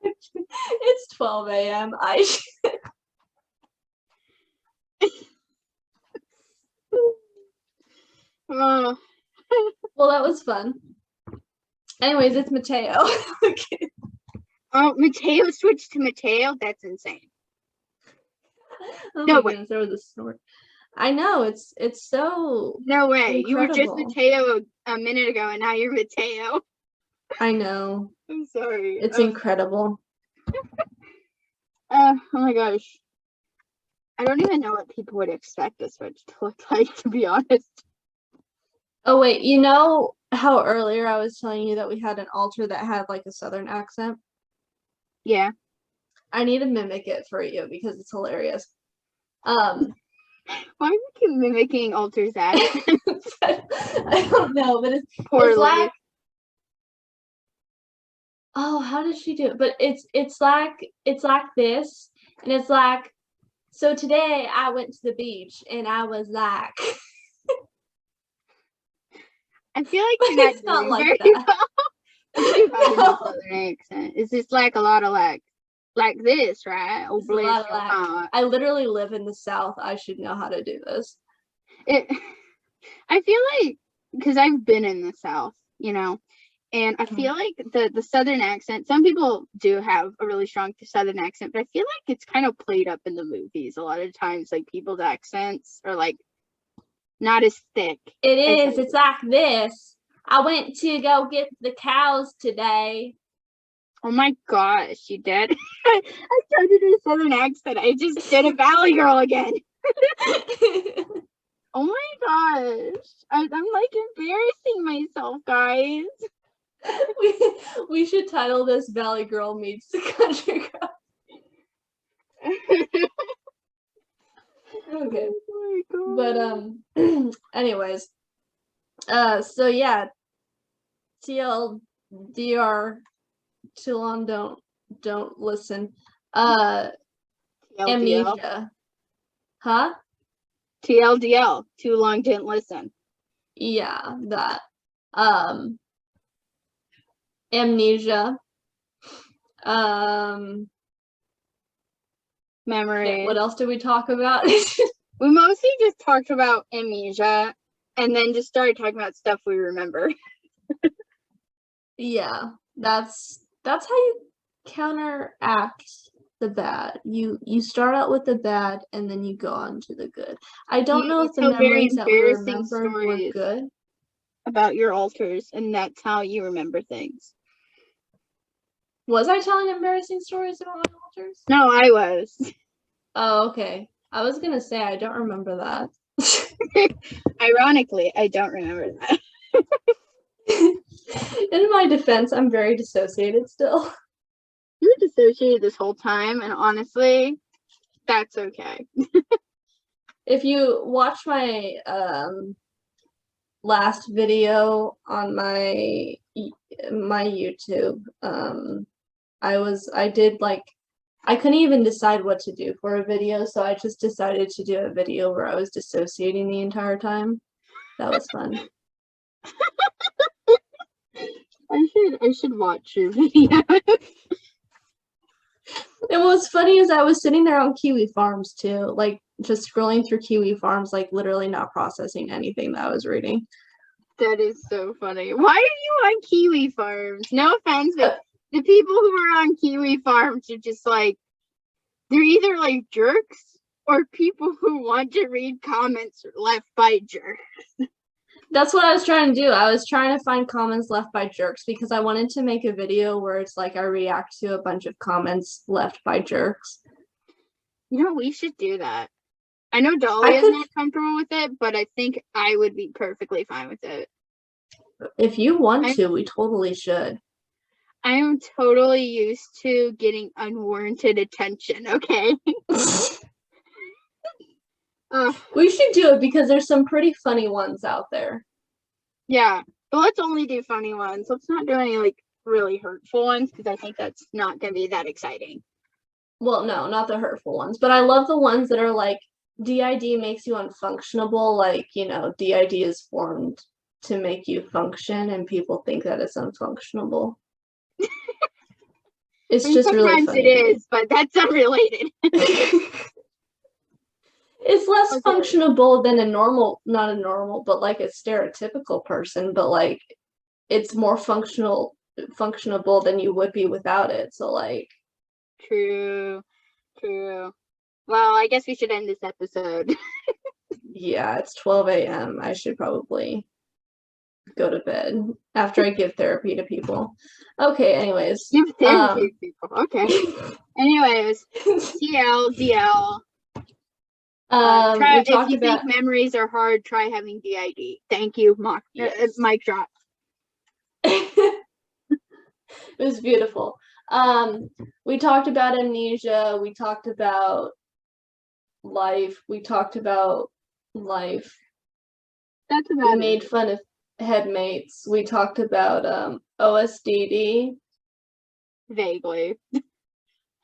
It's 12 a.m. Oh. Well, that was fun. Anyways, it's Matteo. Okay. Oh, Matteo switched to Matteo? That's insane. Oh no my goodness, there was a snort. I know, it's so no way. incredible. You were just Matteo a minute ago and now you're Matteo. I know. I'm sorry. It's incredible. Oh my gosh. I don't even know what people would expect a switch to look like, to be honest. Oh wait, you know how earlier I was telling you that we had an altar that had like a southern accent? Yeah. I need to mimic it for you because it's hilarious. Why are you keep mimicking altars accents? I don't know, but it's like, oh, how did she do it? But it's like this, and it's like, so today I went to the beach and I was like, I feel like you're not doing like very that. Well. No. Southern accent. It's just like a lot of like this, right? Oh, bless your heart. I literally live in the South. I should know how to do this. I feel like, because I've been in the South, you know, and I feel like the Southern accent, some people do have a really strong Southern accent, but I feel like it's kind of played up in the movies a lot of times. Like people's accents are like not as thick. It is. It's like this. I went to go get the cows today. Oh my gosh, you did? I tried to do a Southern accent. I just did a Valley Girl again. Oh my gosh. I'm like embarrassing myself, guys. We should title this Valley Girl Meets the Country Girl. Okay. Oh but anyways. So yeah. TLDR, too long don't listen. Amnesia. Huh? TLDL, too long didn't listen. Yeah, that. Amnesia. Memory. What else did we talk about? We mostly just talked about amnesia and then just started talking about stuff we remember. Yeah, that's how you counteract the bad. You start out with the bad and then you go on to the good. I don't know You if the tell very memories that we embarrassing remembered were stories good. about your alters, and that's how you remember things. Was I telling embarrassing stories about my alters? No, I was. Oh, okay. I was gonna say I don't remember that. Ironically, I don't remember that. In my defense, I'm very dissociated still. You were dissociated this whole time, and honestly, that's okay. If you watch my last video on my YouTube, I couldn't even decide what to do for a video, so I just decided to do a video where I was dissociating the entire time. That was fun. I should watch your video. And what was funny is I was sitting there on Kiwi Farms too, like just scrolling through Kiwi Farms, like literally not processing anything that I was reading. That is so funny. Why are you on Kiwi Farms? No offense, but the people who are on Kiwi Farms are just like, they're either like jerks or people who want to read comments left by jerks. That's what I was trying to do. I was trying to find comments left by jerks because I wanted to make a video where it's like I react to a bunch of comments left by jerks. You know, we should do that. I know Dolly is not comfortable with it, but I think I would be perfectly fine with it. If you want to, we totally should. I am totally used to getting unwarranted attention, okay? We should do it because there's some pretty funny ones out there. Yeah, but let's only do funny ones. Let's not do any like really hurtful ones because I think that's not going to be that exciting. Well, no, not the hurtful ones, but I love the ones that are like DID makes you unfunctionable, like, you know, DID is formed to make you function and people think that it's unfunctionable. It's just really funny. Sometimes it is, but that's unrelated. It's less functionable than not a normal, but like a stereotypical person, but like it's more functionable than you would be without it. So like True. Well, I guess we should end this episode. Yeah, it's 12 a.m. I should probably go to bed after I give therapy to people. Okay, anyways. Give therapy to people. Okay. Anyways, DL. If you think memories are hard, try having DID. Thank you, mic drop. It was beautiful. We talked about amnesia. We talked about life. That's about We made fun of headmates. We talked about OSDD. Vaguely.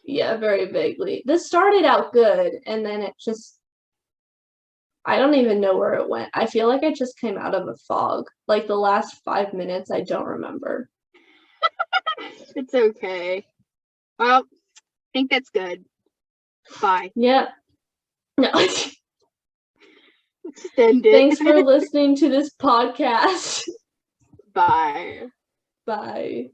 Yeah, very vaguely. This started out good, and then it just, I don't even know where it went. I feel like I just came out of a fog. Like the last 5 minutes, I don't remember. It's okay. Well, I think that's good. Bye. Yeah. No. Extend it. Thanks for listening to this podcast. Bye. Bye.